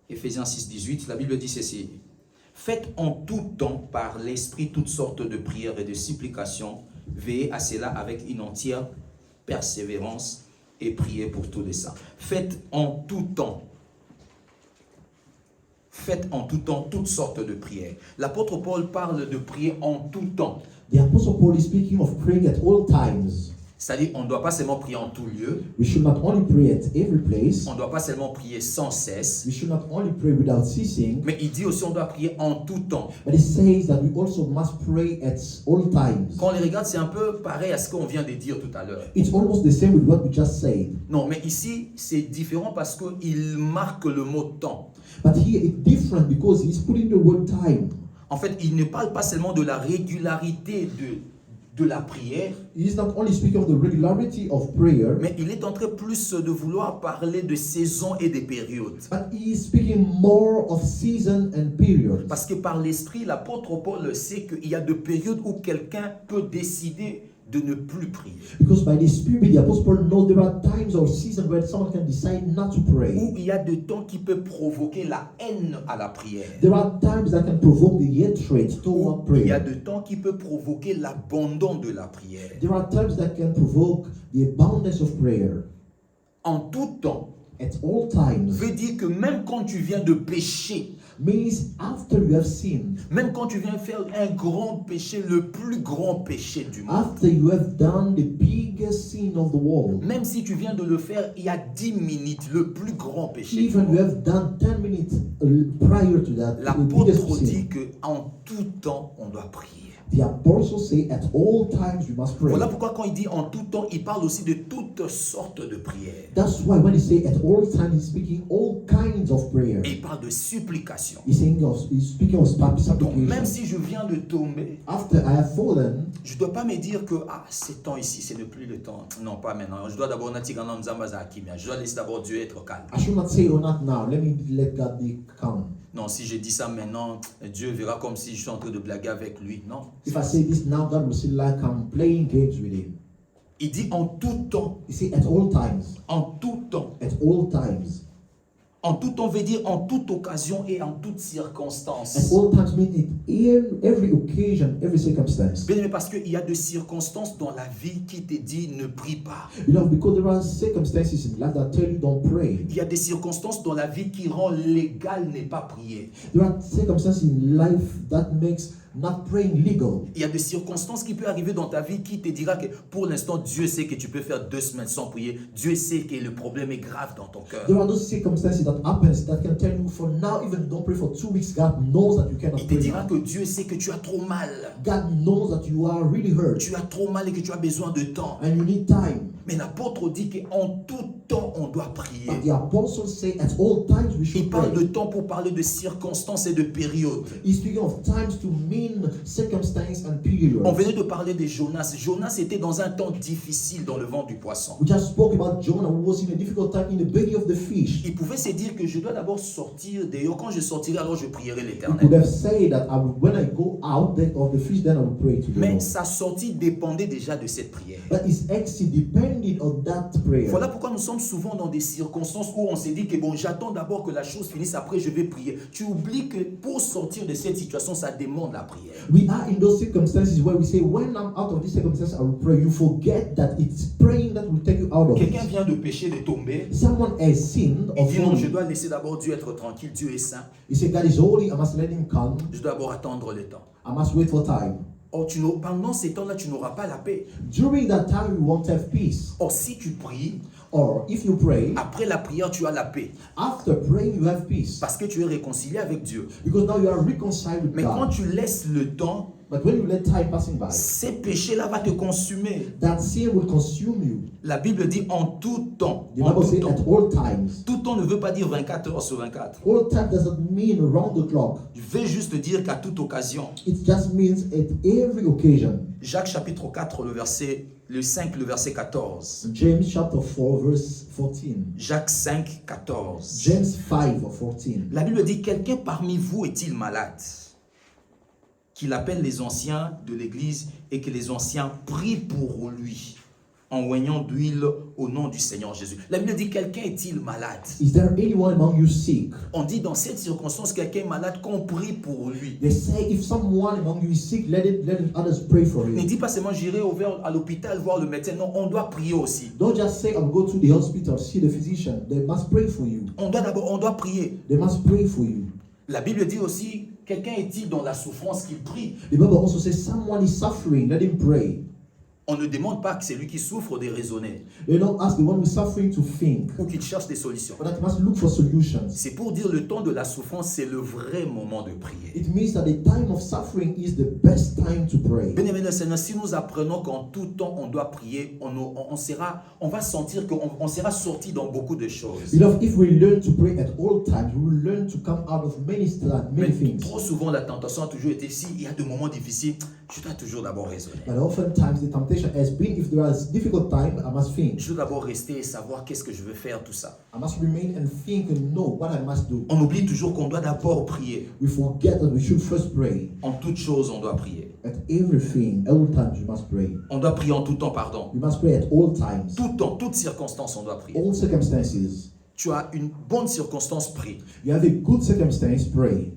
Speaker 1: Éphésiens 6, 18. La Bible dit ceci. Faites en tout temps par l'Esprit toutes sortes de prières et de supplications. Veillez à cela avec une entière persévérance et priez pour tous les saints. Faites en tout temps. Faites en tout temps toutes sortes de prières. L'apôtre Paul parle de prier en tout temps.
Speaker 2: The Apostle Paul is speaking of praying at all times.
Speaker 1: C'est-à-dire, on ne doit pas seulement prier en tout lieu.
Speaker 2: We should not only pray at every place.
Speaker 1: On ne doit pas seulement prier sans cesse.
Speaker 2: We should not only pray without ceasing.
Speaker 1: Mais il dit aussi on doit prier en tout temps.
Speaker 2: But it says that we also must pray at all times.
Speaker 1: Quand on les regarde, c'est un peu pareil à ce qu'on vient de dire tout à l'heure.
Speaker 2: It's almost the same with what we just said.
Speaker 1: Non, mais ici, c'est différent parce qu'il marque le mot temps.
Speaker 2: But here it's different because he's putting the word time.
Speaker 1: En fait, il ne parle pas seulement de la régularité de la prière,
Speaker 2: He is not only speaking of the regularity of prayer,
Speaker 1: mais il est en train plus de vouloir parler de saisons et des périodes.
Speaker 2: but he is speaking more of season and period.
Speaker 1: Parce que par l'esprit, l'apôtre Paul sait qu'il y a de périodes où quelqu'un peut décider de ne plus prier.
Speaker 2: Because by the Spirit, the Apostle Paul knows there are times or seasons where someone can decide not to
Speaker 1: Où
Speaker 2: pray.
Speaker 1: il y a de temps qui peut provoquer la haine à la prière.
Speaker 2: There are times that can provoke the hatred toward
Speaker 1: Où il y a
Speaker 2: prayer.
Speaker 1: de temps qui peut provoquer l'abandon de la prière.
Speaker 2: There are times that can provoke the abundance of prayer.
Speaker 1: En tout temps,
Speaker 2: At all times
Speaker 1: veut dire que même quand tu viens de pécher,
Speaker 2: means after you have sinned,
Speaker 1: même quand tu viens faire un grand péché, le plus grand péché du monde,
Speaker 2: after you have done the biggest sin of the world,
Speaker 1: même si tu viens de le faire il y a 10 minutes, le plus grand péché du
Speaker 2: even you
Speaker 1: monde,
Speaker 2: have done 10 minutes prior to that, the biggest
Speaker 1: l'apôtre
Speaker 2: sin.
Speaker 1: dit qu'en tout temps, on doit prier.
Speaker 2: The apostle say at all times we must pray.
Speaker 1: Voilà pourquoi quand il dit en tout temps, il parle aussi de toutes sortes de prières.
Speaker 2: That's why when he say at all times, he's speaking all kinds of prayer.
Speaker 1: Et il parle de supplication.
Speaker 2: He's speaking of
Speaker 1: Donc
Speaker 2: supplication.
Speaker 1: même si je viens de tomber,
Speaker 2: After I have fallen,
Speaker 1: je ne dois pas me dire que c'est temps ici, ce n'est plus le temps. Non, pas maintenant. Je dois d'abord je dois laisser d'abord Dieu être calme.
Speaker 2: I should not say, oh, not now. Let God be calm.
Speaker 1: Non, si je dis ça maintenant, Dieu verra comme si je suis en train de blaguer avec lui. Non.
Speaker 2: If I say this now, God will see like I'm playing games with him.
Speaker 1: Il dit en tout temps.
Speaker 2: You see, at all times.
Speaker 1: En tout temps.
Speaker 2: At all times.
Speaker 1: En tout temps veut dire en toute occasion et en toute
Speaker 2: At
Speaker 1: circonstance.
Speaker 2: all times means it in every occasion, every circumstance.
Speaker 1: Bien aimé, parce qu'il y a des circonstances dans la vie qui te disent ne prie pas.
Speaker 2: You know, because there are circumstances in life that tell you don't pray.
Speaker 1: Il y a des circonstances dans la vie qui rend légal ne pas prier.
Speaker 2: There are circumstances in life that makes not praying legal.
Speaker 1: Il y a des circonstances qui peuvent arriver dans ta vie qui te dira que pour l'instant, Dieu sait que tu peux faire 2 semaines sans prier. Dieu sait que le problème est grave dans ton cœur.
Speaker 2: There are those circumstances that happens that can tell you for now, even if you don't pray for 2 weeks, God knows that you cannot
Speaker 1: Il te
Speaker 2: pray.
Speaker 1: dira
Speaker 2: now.
Speaker 1: que Dieu sait que tu as trop mal.
Speaker 2: God knows that you are really hurt
Speaker 1: Tu as trop mal et que tu as besoin de temps.
Speaker 2: and you need time.
Speaker 1: Mais l'apôtre dit qu'en tout temps, on doit prier.
Speaker 2: But the apostles say at all times we
Speaker 1: Il
Speaker 2: should
Speaker 1: parle
Speaker 2: pray.
Speaker 1: de temps pour parler de circonstances et de périodes.
Speaker 2: He's speaking of times to mean circumstance and periods.
Speaker 1: On venait de parler de Jonas. Jonas était dans un temps difficile dans le ventre du poisson.
Speaker 2: We just spoke about Jonah who was in a difficult time in the belly of the fish.
Speaker 1: Il pouvait se dire que je dois d'abord sortir dehors. Quand je sortirai, alors je prierai
Speaker 2: He could
Speaker 1: l'Éternel.
Speaker 2: have said that when I go out of the fish, then I will pray to the
Speaker 1: Mais
Speaker 2: Lord.
Speaker 1: sa sortie dépendait déjà de cette prière.
Speaker 2: But his exit depended on that prayer.
Speaker 1: Voilà pourquoi nous sommes souvent dans des circonstances où on s'est dit que bon, j'attends d'abord que la chose finisse, après je vais prier. Tu oublies que pour sortir de cette situation, ça demande la prière.
Speaker 2: We are in those circumstances where we say, when I'm out of this circumstance, I will pray. You forget that it's praying that will take you out of
Speaker 1: Quelqu'un
Speaker 2: it.
Speaker 1: vient de pécher, de tomber.
Speaker 2: Someone has sinned
Speaker 1: Il
Speaker 2: or
Speaker 1: dit non, je
Speaker 2: fallen.
Speaker 1: dois laisser d'abord Dieu être tranquille. Dieu est saint.
Speaker 2: He said, God is holy, I must let him come.
Speaker 1: Je dois d'abord attendre le temps.
Speaker 2: I must wait for time.
Speaker 1: Or, pendant ces temps-là, tu n'auras pas la paix.
Speaker 2: During that time, you won't have peace.
Speaker 1: Or, si tu pries,
Speaker 2: Or if you pray,
Speaker 1: après la prière, tu as la paix.
Speaker 2: after praying, you have peace.
Speaker 1: Parce que tu es réconcilié avec Dieu.
Speaker 2: Because now you are reconciled with
Speaker 1: Mais quand
Speaker 2: God.
Speaker 1: tu laisses le temps,
Speaker 2: But when you let time passing by,
Speaker 1: ces péchés-là vont te consumer.
Speaker 2: that sin will consume you.
Speaker 1: La Bible dit en tout temps.
Speaker 2: The
Speaker 1: En
Speaker 2: Bible
Speaker 1: tout
Speaker 2: says
Speaker 1: temps.
Speaker 2: at all times.
Speaker 1: Tout temps ne veut pas dire 24 heures sur 24.
Speaker 2: All time doesn't mean around the clock.
Speaker 1: Je vais juste dire qu'à toute occasion.
Speaker 2: It just means at every occasion.
Speaker 1: Jacques chapitre 4, le 5, le verset 14.
Speaker 2: James chapter 4 verse 14.
Speaker 1: Jacques 5, 14.
Speaker 2: James 5 or 14.
Speaker 1: La Bible dit, quelqu'un parmi vous est-il malade? Qu'il appelle les anciens de l'église et que les anciens prient pour lui. en oignant d'huile au nom du Seigneur Jésus. La Bible dit, quelqu'un est-il malade?
Speaker 2: Is there anyone among you sick?
Speaker 1: On dit dans cette circonstance, quelqu'un est malade, qu'on prie pour lui.
Speaker 2: They say if someone among you is sick, let others pray for
Speaker 1: Ne
Speaker 2: you.
Speaker 1: dis pas seulement j'irai à l'hôpital voir le médecin. Non, on doit prier aussi.
Speaker 2: Don't just say, I'll go to the hospital, see the physician. They must pray for you.
Speaker 1: On doit prier.
Speaker 2: They must pray for you.
Speaker 1: La Bible dit aussi, quelqu'un est-il dans la souffrance qui prie?
Speaker 2: The Bible also says someone is suffering, let him pray.
Speaker 1: On ne demande pas que c'est lui qui souffre de raisonner
Speaker 2: They don't ask the one who's suffering to think,
Speaker 1: ou qu'il cherche des solutions.
Speaker 2: but that he must look for solutions.
Speaker 1: C'est pour dire le temps de la souffrance, c'est le vrai moment de prier.
Speaker 2: It means that the time of suffering is the best time to pray.
Speaker 1: Bien-aimé le Seigneur, si nous apprenons qu'en tout temps on doit prier, on va sentir qu'on sera sorti dans beaucoup de choses.
Speaker 2: Beloved, if we learn to pray at all times, we will learn to come out of many
Speaker 1: Mais
Speaker 2: things.
Speaker 1: trop souvent, la tentation a toujours été, s'il y a des moments difficiles, je dois toujours d'abord raisonner.
Speaker 2: But oftentimes the temptation has been, if there is difficult time, I must think.
Speaker 1: Je dois d'abord rester et savoir qu'est-ce que je veux faire, tout ça.
Speaker 2: I must remain and think and know what I must do.
Speaker 1: On oublie toujours qu'on doit d'abord prier.
Speaker 2: We forget that we should first pray.
Speaker 1: En toute chose, on doit prier.
Speaker 2: At everything, all times you must pray.
Speaker 1: On doit prier en tout temps, pardon.
Speaker 2: You must pray at all times.
Speaker 1: Tout temps, toutes circonstances, on doit prier.
Speaker 2: All circumstances.
Speaker 1: Tu as une bonne circonstance, prie.
Speaker 2: You have a good circumstance, pray.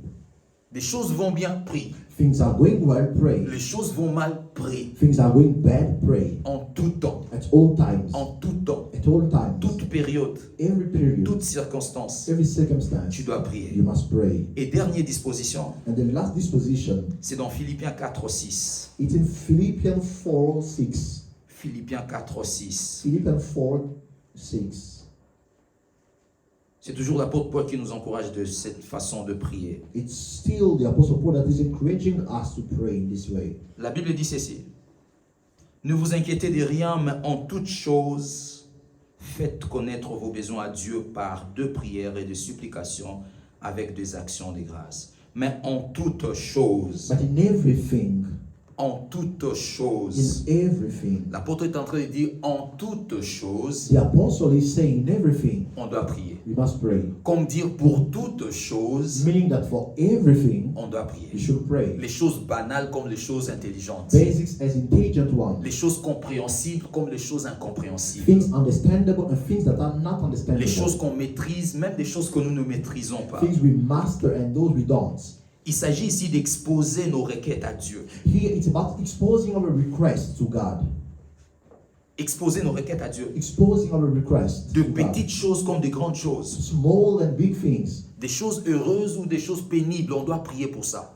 Speaker 1: Les choses vont bien, prie.
Speaker 2: Things are going well, pray.
Speaker 1: Les choses vont mal, prie.
Speaker 2: Things are going bad, pray.
Speaker 1: En tout temps,
Speaker 2: At all times.
Speaker 1: en tout temps,
Speaker 2: At all times.
Speaker 1: toute période,
Speaker 2: Every period.
Speaker 1: toute circonstance,
Speaker 2: Every circumstance.
Speaker 1: tu dois prier.
Speaker 2: You must pray.
Speaker 1: Et dernière disposition,
Speaker 2: And the last disposition,
Speaker 1: c'est dans Philippiens 4:6.
Speaker 2: it's in Philippians 4:6.
Speaker 1: Philippiens 4:6.
Speaker 2: Philippians 4:6.
Speaker 1: C'est toujours l'apôtre Paul qui nous encourage de cette façon de prier.
Speaker 2: It's still the Apostle Paul that is encouraging us to pray in this way.
Speaker 1: La Bible dit ceci. Ne vous inquiétez de rien, mais en toute chose, faites connaître vos besoins à Dieu par de prières et de supplications avec des actions de grâce. Mais en toute chose,
Speaker 2: But in everything,
Speaker 1: en toute chose,
Speaker 2: in everything,
Speaker 1: l'apôtre est en train de dire en toute chose,
Speaker 2: the Apostle is saying in everything,
Speaker 1: on doit prier.
Speaker 2: we must pray.
Speaker 1: Comme dire pour toute chose,
Speaker 2: Meaning that for everything,
Speaker 1: on doit
Speaker 2: we
Speaker 1: prier.
Speaker 2: should pray.
Speaker 1: Les choses banales comme les choses intelligentes.
Speaker 2: Basics as intelligent ones.
Speaker 1: Les choses compréhensibles comme les choses incompréhensibles.
Speaker 2: Things understandable and things that are not understandable.
Speaker 1: Les choses qu'on maîtrise, même des choses que nous ne maîtrisons pas.
Speaker 2: Things we master and those we don't.
Speaker 1: Il s'agit ici d'exposer nos requêtes à Dieu.
Speaker 2: Here it's about exposing our requests to God.
Speaker 1: Exposer nos requêtes à Dieu.
Speaker 2: Exposing our requests
Speaker 1: De
Speaker 2: to God.
Speaker 1: petites choses comme de grandes choses.
Speaker 2: Small and big things.
Speaker 1: Des choses heureuses ou des choses pénibles, on doit prier pour ça.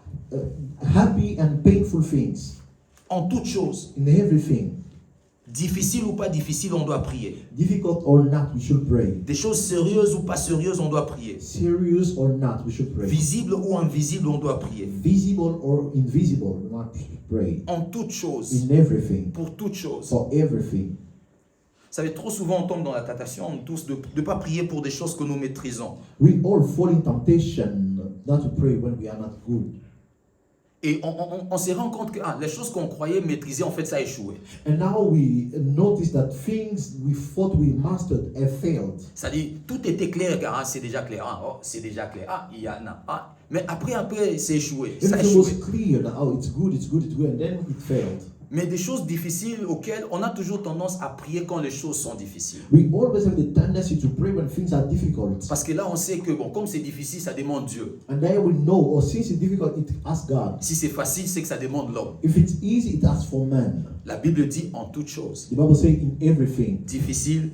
Speaker 2: Happy and painful things.
Speaker 1: En toutes choses,
Speaker 2: In everything.
Speaker 1: difficile ou pas difficile, on doit prier.
Speaker 2: Difficult or not, we should pray.
Speaker 1: Des choses sérieuses ou pas sérieuses, on doit prier.
Speaker 2: Serious or not, we should pray.
Speaker 1: Visible ou invisible, on doit prier.
Speaker 2: Visible or invisible, we must pray.
Speaker 1: En toutes choses,
Speaker 2: In everything.
Speaker 1: pour toutes choses.
Speaker 2: For everything.
Speaker 1: Vous savez, trop souvent on tombe dans la tentation, nous tous, de ne pas prier pour des choses que nous maîtrisons.
Speaker 2: We all fall in temptation not to pray when we are not good.
Speaker 1: Et on se rend compte que les choses qu'on croyait maîtriser, en fait, ça a échoué.
Speaker 2: And now we notice that things we thought we mastered have failed.
Speaker 1: C'est-à-dire, tout était clair, car c'est déjà clair. C'est déjà clair. Il y en a. Mais après, c'est échoué. Ça a
Speaker 2: Everything was
Speaker 1: échoué.
Speaker 2: clear that, oh, it's good, and then it failed.
Speaker 1: Mais des choses difficiles auxquelles on a toujours tendance à prier quand les choses sont difficiles.
Speaker 2: We always have the tendency to pray when things are difficult.
Speaker 1: Parce que là, on sait que, bon, comme c'est difficile, ça demande Dieu.
Speaker 2: And then we know, since it's difficult, it asks God.
Speaker 1: Si c'est facile, c'est que ça demande l'homme.
Speaker 2: If it's easy, it asks for man.
Speaker 1: La Bible dit en toutes choses.
Speaker 2: The Bible says in everything,
Speaker 1: Difficile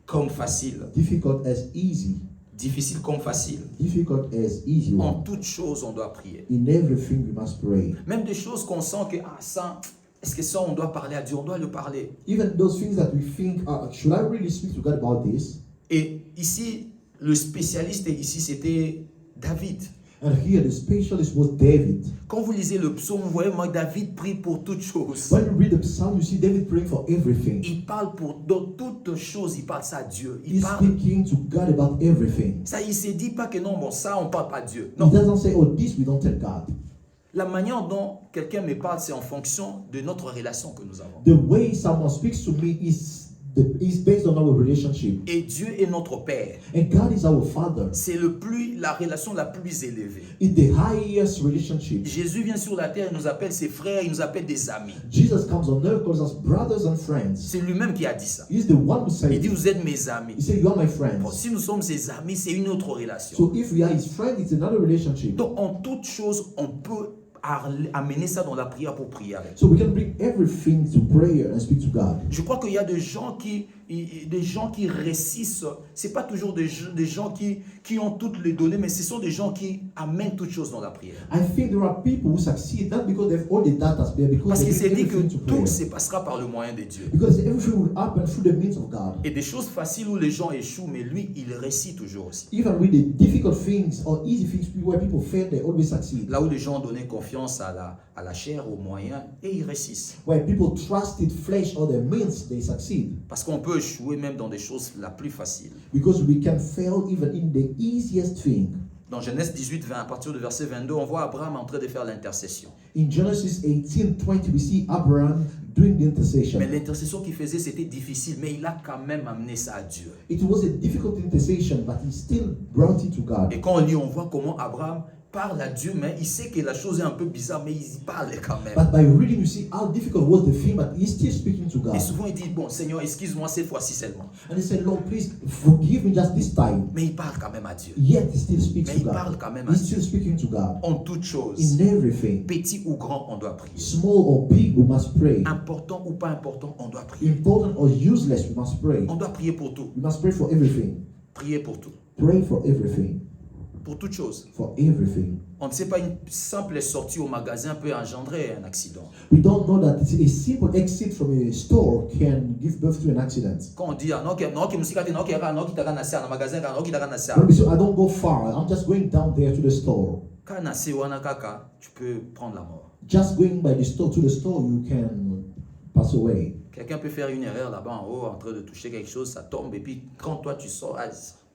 Speaker 1: comme facile.
Speaker 2: difficult as easy,
Speaker 1: Difficile comme facile.
Speaker 2: difficult as easy
Speaker 1: En
Speaker 2: one.
Speaker 1: toutes choses, on doit prier.
Speaker 2: In everything, we must pray.
Speaker 1: Même des choses qu'on sent que, ça, est-ce que ça, on doit parler à Dieu? On doit le parler.
Speaker 2: Even those things that we think, should I really speak to God about this?
Speaker 1: Et ici, le spécialiste ici, c'était David.
Speaker 2: And here the specialist was David.
Speaker 1: Quand vous lisez le psaume, vous voyez, moi, David prie pour toutes choses.
Speaker 2: When you read the psalm, you see David praying for everything.
Speaker 1: Il parle dans toutes choses, il parle ça à Dieu. Il
Speaker 2: He's
Speaker 1: parle.
Speaker 2: speaking to God about everything.
Speaker 1: Ça, il ne se dit pas que non, bon, ça, on ne parle pas à Dieu.
Speaker 2: He
Speaker 1: Non.
Speaker 2: doesn't say, oh, this we don't tell God.
Speaker 1: La manière dont quelqu'un me parle, c'est en fonction de notre relation que nous avons.
Speaker 2: The way someone speaks to me is is based on our relationship.
Speaker 1: Et Dieu est notre Père.
Speaker 2: And God is our Father.
Speaker 1: C'est la relation la plus élevée.
Speaker 2: It's the highest relationship.
Speaker 1: Jésus vient sur la terre, il nous appelle ses frères, il nous appelle des amis.
Speaker 2: Jesus comes on earth, calls us brothers and friends.
Speaker 1: C'est lui-même qui a dit ça.
Speaker 2: He's the one who said
Speaker 1: Il dit,
Speaker 2: it.
Speaker 1: vous êtes mes amis.
Speaker 2: He said, you are my friends.
Speaker 1: Bon, si nous sommes ses amis, c'est une autre relation.
Speaker 2: So if we are his friend, it's another relationship.
Speaker 1: Donc, en toute chose, on peut amener ça dans la prière pour prier avec.
Speaker 2: So we can bring everything to prayer and speak to God.
Speaker 1: Je crois qu'il y a des gens qui réussissent. C'est pas toujours des gens qui ont toutes les données, mais ce sont des gens qui amènent toutes choses dans la prière.
Speaker 2: I think there are people who succeed not because they have all the data, but because
Speaker 1: Parce qu'il s'est
Speaker 2: they
Speaker 1: dit
Speaker 2: bring
Speaker 1: que
Speaker 2: everything to
Speaker 1: tout
Speaker 2: prayer.
Speaker 1: se passera par le moyen de Dieu.
Speaker 2: Because everything will happen through the means of God.
Speaker 1: Et des choses faciles où les gens échouent, mais lui, il réussit toujours aussi.
Speaker 2: Even with the difficult things or easy things where people fail, they always succeed.
Speaker 1: Là où les gens donnaient confiance à la chair, aux moyens, et ils réussissent.
Speaker 2: Where people trusted flesh or their means, they succeed.
Speaker 1: Parce qu'on peut échouer même dans des choses la plus faciles.
Speaker 2: Because we can fail even in the easiest thing.
Speaker 1: Dans Genèse 18, 20, à partir du verset 22, on voit Abraham en train de faire l'intercession.
Speaker 2: In Genesis 18:20, we see Abraham doing the intercession.
Speaker 1: Mais l'intercession qu'il faisait, c'était difficile, mais il a quand même amené ça à Dieu.
Speaker 2: It was a difficult intercession, but he still brought it to God.
Speaker 1: Et quand on lit, on voit comment Abraham parle à Dieu, mais il sait que la chose est un peu bizarre, mais il parle quand même.
Speaker 2: But by reading, you see how difficult was the thing, but he's still speaking to God.
Speaker 1: Et souvent, il dit, bon, Seigneur, excuse-moi cette fois-ci seulement.
Speaker 2: And he said, Lord, please forgive me just this time.
Speaker 1: Mais il parle quand même à Dieu.
Speaker 2: Yet he still speaks
Speaker 1: Mais
Speaker 2: to
Speaker 1: il parle
Speaker 2: God.
Speaker 1: quand même à
Speaker 2: He's
Speaker 1: Dieu.
Speaker 2: still speaking to God.
Speaker 1: En toutes choses,
Speaker 2: In everything,
Speaker 1: petit ou grand, on doit prier.
Speaker 2: small or big, we must pray.
Speaker 1: Important ou pas important, on doit prier.
Speaker 2: Important or useless, we must pray.
Speaker 1: On doit prier pour tout.
Speaker 2: We must pray for everything.
Speaker 1: Prier pour tout.
Speaker 2: Pray for everything.
Speaker 1: Pour toutes choses.
Speaker 2: For everything.
Speaker 1: On ne sait pas, une simple sortie au magasin peut engendrer un accident.
Speaker 2: We don't know that a simple exit from a store can give birth to an accident.
Speaker 1: Quand on dit, non, magasin,
Speaker 2: When we say, I don't go far, I'm just going down there to the store.
Speaker 1: tu peux prendre la mort.
Speaker 2: Just going by the store to the store, you can pass away.
Speaker 1: Quelqu'un peut faire une erreur là-bas en haut, en train de toucher quelque chose, ça tombe, et puis quand toi tu sors,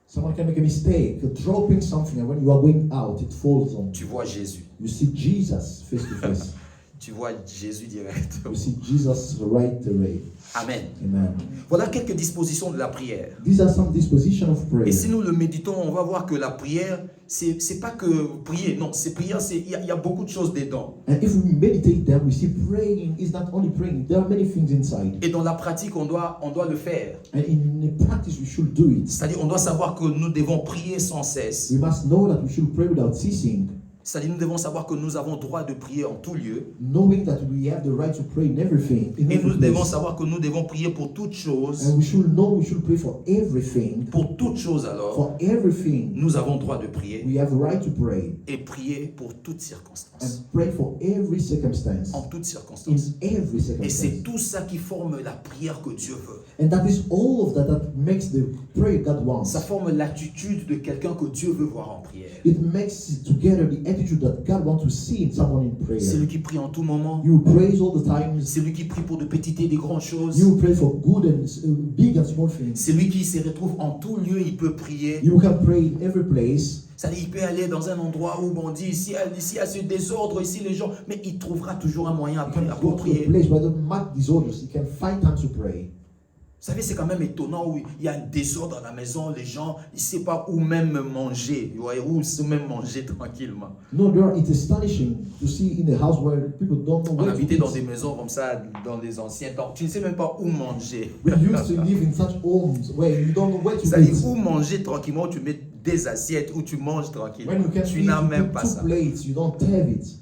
Speaker 2: Someone can make a mistake, dropping something, and when you are going out, it falls on
Speaker 1: tu vois Jésus.
Speaker 2: you. See Jesus face to face.
Speaker 1: Tu vois Jésus direct.
Speaker 2: You see Jesus right away.
Speaker 1: Amen.
Speaker 2: Amen.
Speaker 1: Voilà quelques dispositions de la prière.
Speaker 2: These are some dispositions of prayer.
Speaker 1: Et si nous le méditons, on va voir que la prière, c'est pas que prier. Non, c'est prière, il y a beaucoup de choses dedans.
Speaker 2: And if we meditate them, we see praying is not only praying. There are many things inside.
Speaker 1: Et dans la pratique, on doit le faire.
Speaker 2: And in the practice, we should do it.
Speaker 1: C'est-à-dire, on doit savoir que nous devons prier sans cesse.
Speaker 2: We must know that we should pray without ceasing.
Speaker 1: C'est-à-dire, nous devons savoir que nous avons droit de prier en tout lieu.
Speaker 2: Knowing that we have the right to pray in everything. In
Speaker 1: Et nous
Speaker 2: every
Speaker 1: devons
Speaker 2: place.
Speaker 1: savoir que nous devons prier pour toutes choses.
Speaker 2: And we should know we should pray for everything.
Speaker 1: Pour toutes choses alors,
Speaker 2: For everything,
Speaker 1: nous avons droit de prier.
Speaker 2: we have the right to pray.
Speaker 1: Et prier pour toutes circonstances.
Speaker 2: And pray for every circumstance.
Speaker 1: En toutes
Speaker 2: In
Speaker 1: circonstances.
Speaker 2: every
Speaker 1: Et c'est
Speaker 2: circumstance.
Speaker 1: tout ça qui forme la prière que Dieu veut.
Speaker 2: And that is all of that makes the prayer God wants.
Speaker 1: Ça forme l'attitude de quelqu'un que Dieu veut voir en prière.
Speaker 2: It makes together the attitude that God wants to see in someone in prayer.
Speaker 1: C'est lui qui prie en tout moment.
Speaker 2: You praise all the time.
Speaker 1: C'est lui qui prie pour de petites et de grandes choses.
Speaker 2: You pray for good and big and small things.
Speaker 1: C'est lui qui se retrouve en tout lieu, il peut prier.
Speaker 2: You can pray in every place.
Speaker 1: C'est-à-dire, il peut aller dans un endroit où on dit, ici il y a ce désordre, ici les gens, mais il trouvera toujours un moyen
Speaker 2: You can
Speaker 1: à
Speaker 2: go to a
Speaker 1: prier.
Speaker 2: place where the mark disorders. You can find time to pray.
Speaker 1: Vous savez, c'est quand même étonnant où il y a un désordre dans la maison, les gens, ils ne savent pas où même manger, vous voyez, où même manger tranquillement.
Speaker 2: No, it's astonishing to see in a house where people don't know
Speaker 1: On
Speaker 2: where to
Speaker 1: habitait dans des
Speaker 2: eat.
Speaker 1: maisons comme ça, dans les anciens temps. Tu ne sais même pas où manger.
Speaker 2: We used to live in such homes where you don't know where to
Speaker 1: C'est-à-dire,
Speaker 2: eat.
Speaker 1: où manger tranquillement, tu mets des assiettes, où tu manges tranquillement.
Speaker 2: When you can
Speaker 1: Tu
Speaker 2: eat,
Speaker 1: n'as
Speaker 2: you
Speaker 1: même
Speaker 2: put
Speaker 1: pas
Speaker 2: two
Speaker 1: ça.
Speaker 2: plates, you don't have it.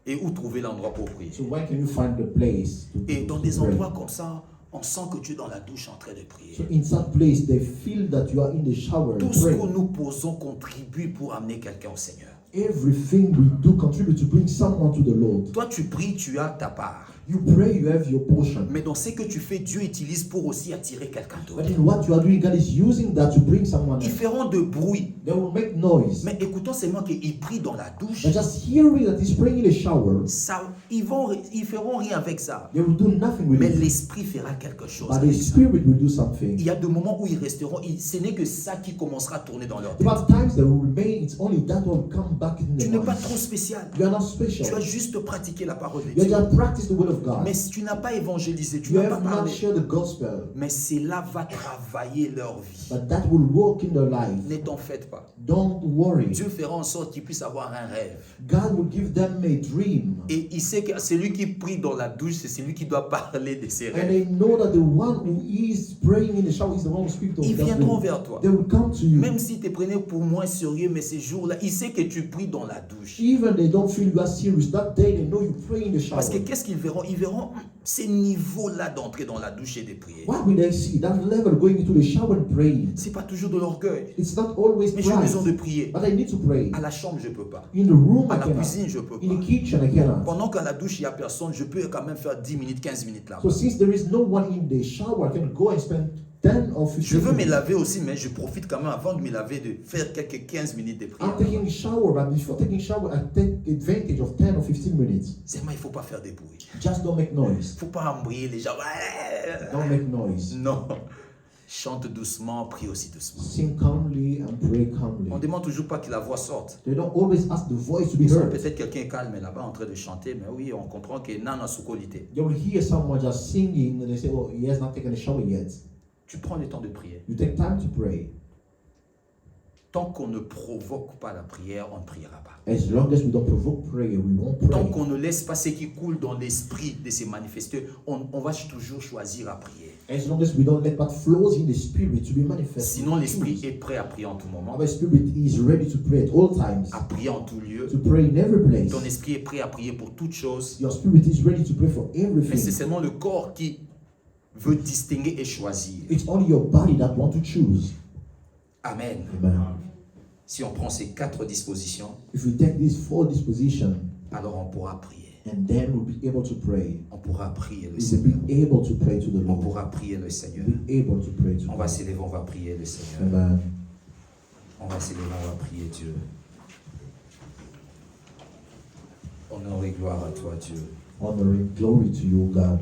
Speaker 1: Et où trouver l'endroit pour prier.
Speaker 2: So where can you find the place to,
Speaker 1: Et dans
Speaker 2: to
Speaker 1: des
Speaker 2: pray?
Speaker 1: endroits comme ça, on sent que tu es dans la douche en train de prier.
Speaker 2: So in such place, they feel that you are in the shower
Speaker 1: Tout ce
Speaker 2: praying.
Speaker 1: que nous posons contribue pour amener quelqu'un au Seigneur.
Speaker 2: Everything we do contribute to bring someone to the Lord.
Speaker 1: Toi, tu pries, tu as ta part.
Speaker 2: You pray, you have your portion.
Speaker 1: Mais dans ce que tu fais, Dieu utilise pour aussi attirer quelqu'un d'autre.
Speaker 2: But in what you are doing, God is using that to bring someone
Speaker 1: Ils
Speaker 2: else.
Speaker 1: feront de bruit.
Speaker 2: They will make noise.
Speaker 1: Mais écoutons seulement qu'ils prient dans la douche.
Speaker 2: But just hearing that he's praying in the shower,
Speaker 1: Ça, ils feront rien avec ça.
Speaker 2: they will do nothing with
Speaker 1: Mais
Speaker 2: it.
Speaker 1: l'esprit fera quelque chose
Speaker 2: But the
Speaker 1: avec ça.
Speaker 2: spirit will do something.
Speaker 1: Il y a des moments où ils resteront. Ce n'est que ça qui commencera à tourner dans leur tête.
Speaker 2: But times they will remain, it's only that will come back in
Speaker 1: Tu
Speaker 2: the
Speaker 1: n'es pas
Speaker 2: mind.
Speaker 1: trop spécial.
Speaker 2: You are not
Speaker 1: Tu
Speaker 2: special.
Speaker 1: as juste pratiqué la parole de
Speaker 2: You
Speaker 1: Dieu.
Speaker 2: just practice the word of of God.
Speaker 1: Mais si tu n'as pas évangélisé, tu
Speaker 2: You
Speaker 1: n'as pas
Speaker 2: have not
Speaker 1: parlé.
Speaker 2: shared the gospel,
Speaker 1: Mais cela va travailler leur vie.
Speaker 2: but that will work in their life.
Speaker 1: Ne t'en faites pas.
Speaker 2: Don't worry.
Speaker 1: Dieu fera en sorte qu'ils puissent avoir un rêve.
Speaker 2: God will give them a dream.
Speaker 1: Et il sait que celui qui prie dans la douche, c'est celui qui doit parler de ses
Speaker 2: And
Speaker 1: rêves.
Speaker 2: they know that the one who is praying in the shower is the one who speaks to
Speaker 1: Ils
Speaker 2: them.
Speaker 1: viendront vers toi.
Speaker 2: They will come to you.
Speaker 1: Même si tu te prenais pour moins sérieux, mais ces jours-là, il sait que tu pries dans la douche.
Speaker 2: Even they don't feel you are serious. That day they know you pray in the shower.
Speaker 1: Parce que qu'est-ce qu'ils verront? Ils verront ces niveaux-là d'entrer dans la douche et de prier.
Speaker 2: What will they see? That level going into the shower and praying.
Speaker 1: C'est pas toujours de l'orgueil.
Speaker 2: It's not always
Speaker 1: Mais j'ai besoin de
Speaker 2: pride.
Speaker 1: prier.
Speaker 2: But I need to pray.
Speaker 1: À la chambre, je peux pas.
Speaker 2: In the room,
Speaker 1: À
Speaker 2: I
Speaker 1: la
Speaker 2: cannot.
Speaker 1: cuisine, je peux
Speaker 2: In the
Speaker 1: pas.
Speaker 2: kitchen, I cannot.
Speaker 1: Pendant qu'à la douche, il n'y a personne, je peux quand même faire 10 minutes, 15 minutes là.
Speaker 2: So since there is no one in the shower, I can go and spend 10 or 15
Speaker 1: Je veux me
Speaker 2: minutes.
Speaker 1: laver aussi, mais je profite quand même avant de me laver de faire quelques 15 minutes de
Speaker 2: I'm
Speaker 1: prière.
Speaker 2: taking a shower, but before taking a shower, I take advantage of 10 or 15 minutes.
Speaker 1: Seulement, il ne faut pas faire des bruits.
Speaker 2: Just don't make noise.
Speaker 1: Il ne faut pas embrouiller les gens.
Speaker 2: Don't make noise.
Speaker 1: Non. Chante doucement, prie aussi doucement.
Speaker 2: Sing calmly and pray
Speaker 1: On
Speaker 2: calmly.
Speaker 1: ne demande toujours pas que la voix sorte.
Speaker 2: They don't always ask the voice to be heard.
Speaker 1: Peut-être quelqu'un est calme là-bas en train de chanter, mais oui, on comprend que Nana Soukolité.
Speaker 2: You will hear someone just singing and they say, oh, he has not taken a shower yet.
Speaker 1: Tu prends le temps de prier.
Speaker 2: You take time to pray.
Speaker 1: Tant qu'on ne provoque pas la prière, on ne priera pas.
Speaker 2: As long as we don't provoke prayer, we won't
Speaker 1: Tant
Speaker 2: pray.
Speaker 1: qu'on ne laisse pas ce qui coule dans l'esprit de se manifester, on va toujours choisir à prier.
Speaker 2: As long as we don't let what flows in the spirit to be manifested.
Speaker 1: Sinon, l'esprit est prêt à prier en tout moment,
Speaker 2: Our spirit is ready to pray at all times,
Speaker 1: à prier en tout lieu.
Speaker 2: to pray in every place.
Speaker 1: Ton esprit est prêt à prier pour toutes choses.
Speaker 2: Your spirit is ready to pray for
Speaker 1: Mais c'est
Speaker 2: everything.
Speaker 1: seulement le corps qui veut distinguer et choisir.
Speaker 2: It's only your body that wants to choose.
Speaker 1: Amen.
Speaker 2: Amen.
Speaker 1: Si on prend ces 4 dispositions,
Speaker 2: If we take these 4 dispositions,
Speaker 1: alors on pourra prier.
Speaker 2: and then we'll be able to pray.
Speaker 1: On pourra prier le
Speaker 2: We will
Speaker 1: Seigneur.
Speaker 2: be able to pray to the
Speaker 1: On
Speaker 2: Lord.
Speaker 1: pourra prier le Seigneur.
Speaker 2: We'll be able to pray to
Speaker 1: On va
Speaker 2: God.
Speaker 1: s'élever, on va prier le Seigneur.
Speaker 2: Amen.
Speaker 1: On va s'élever, on va prier Dieu. Honneur et gloire à toi, Dieu.
Speaker 2: Honor and glory to you, God.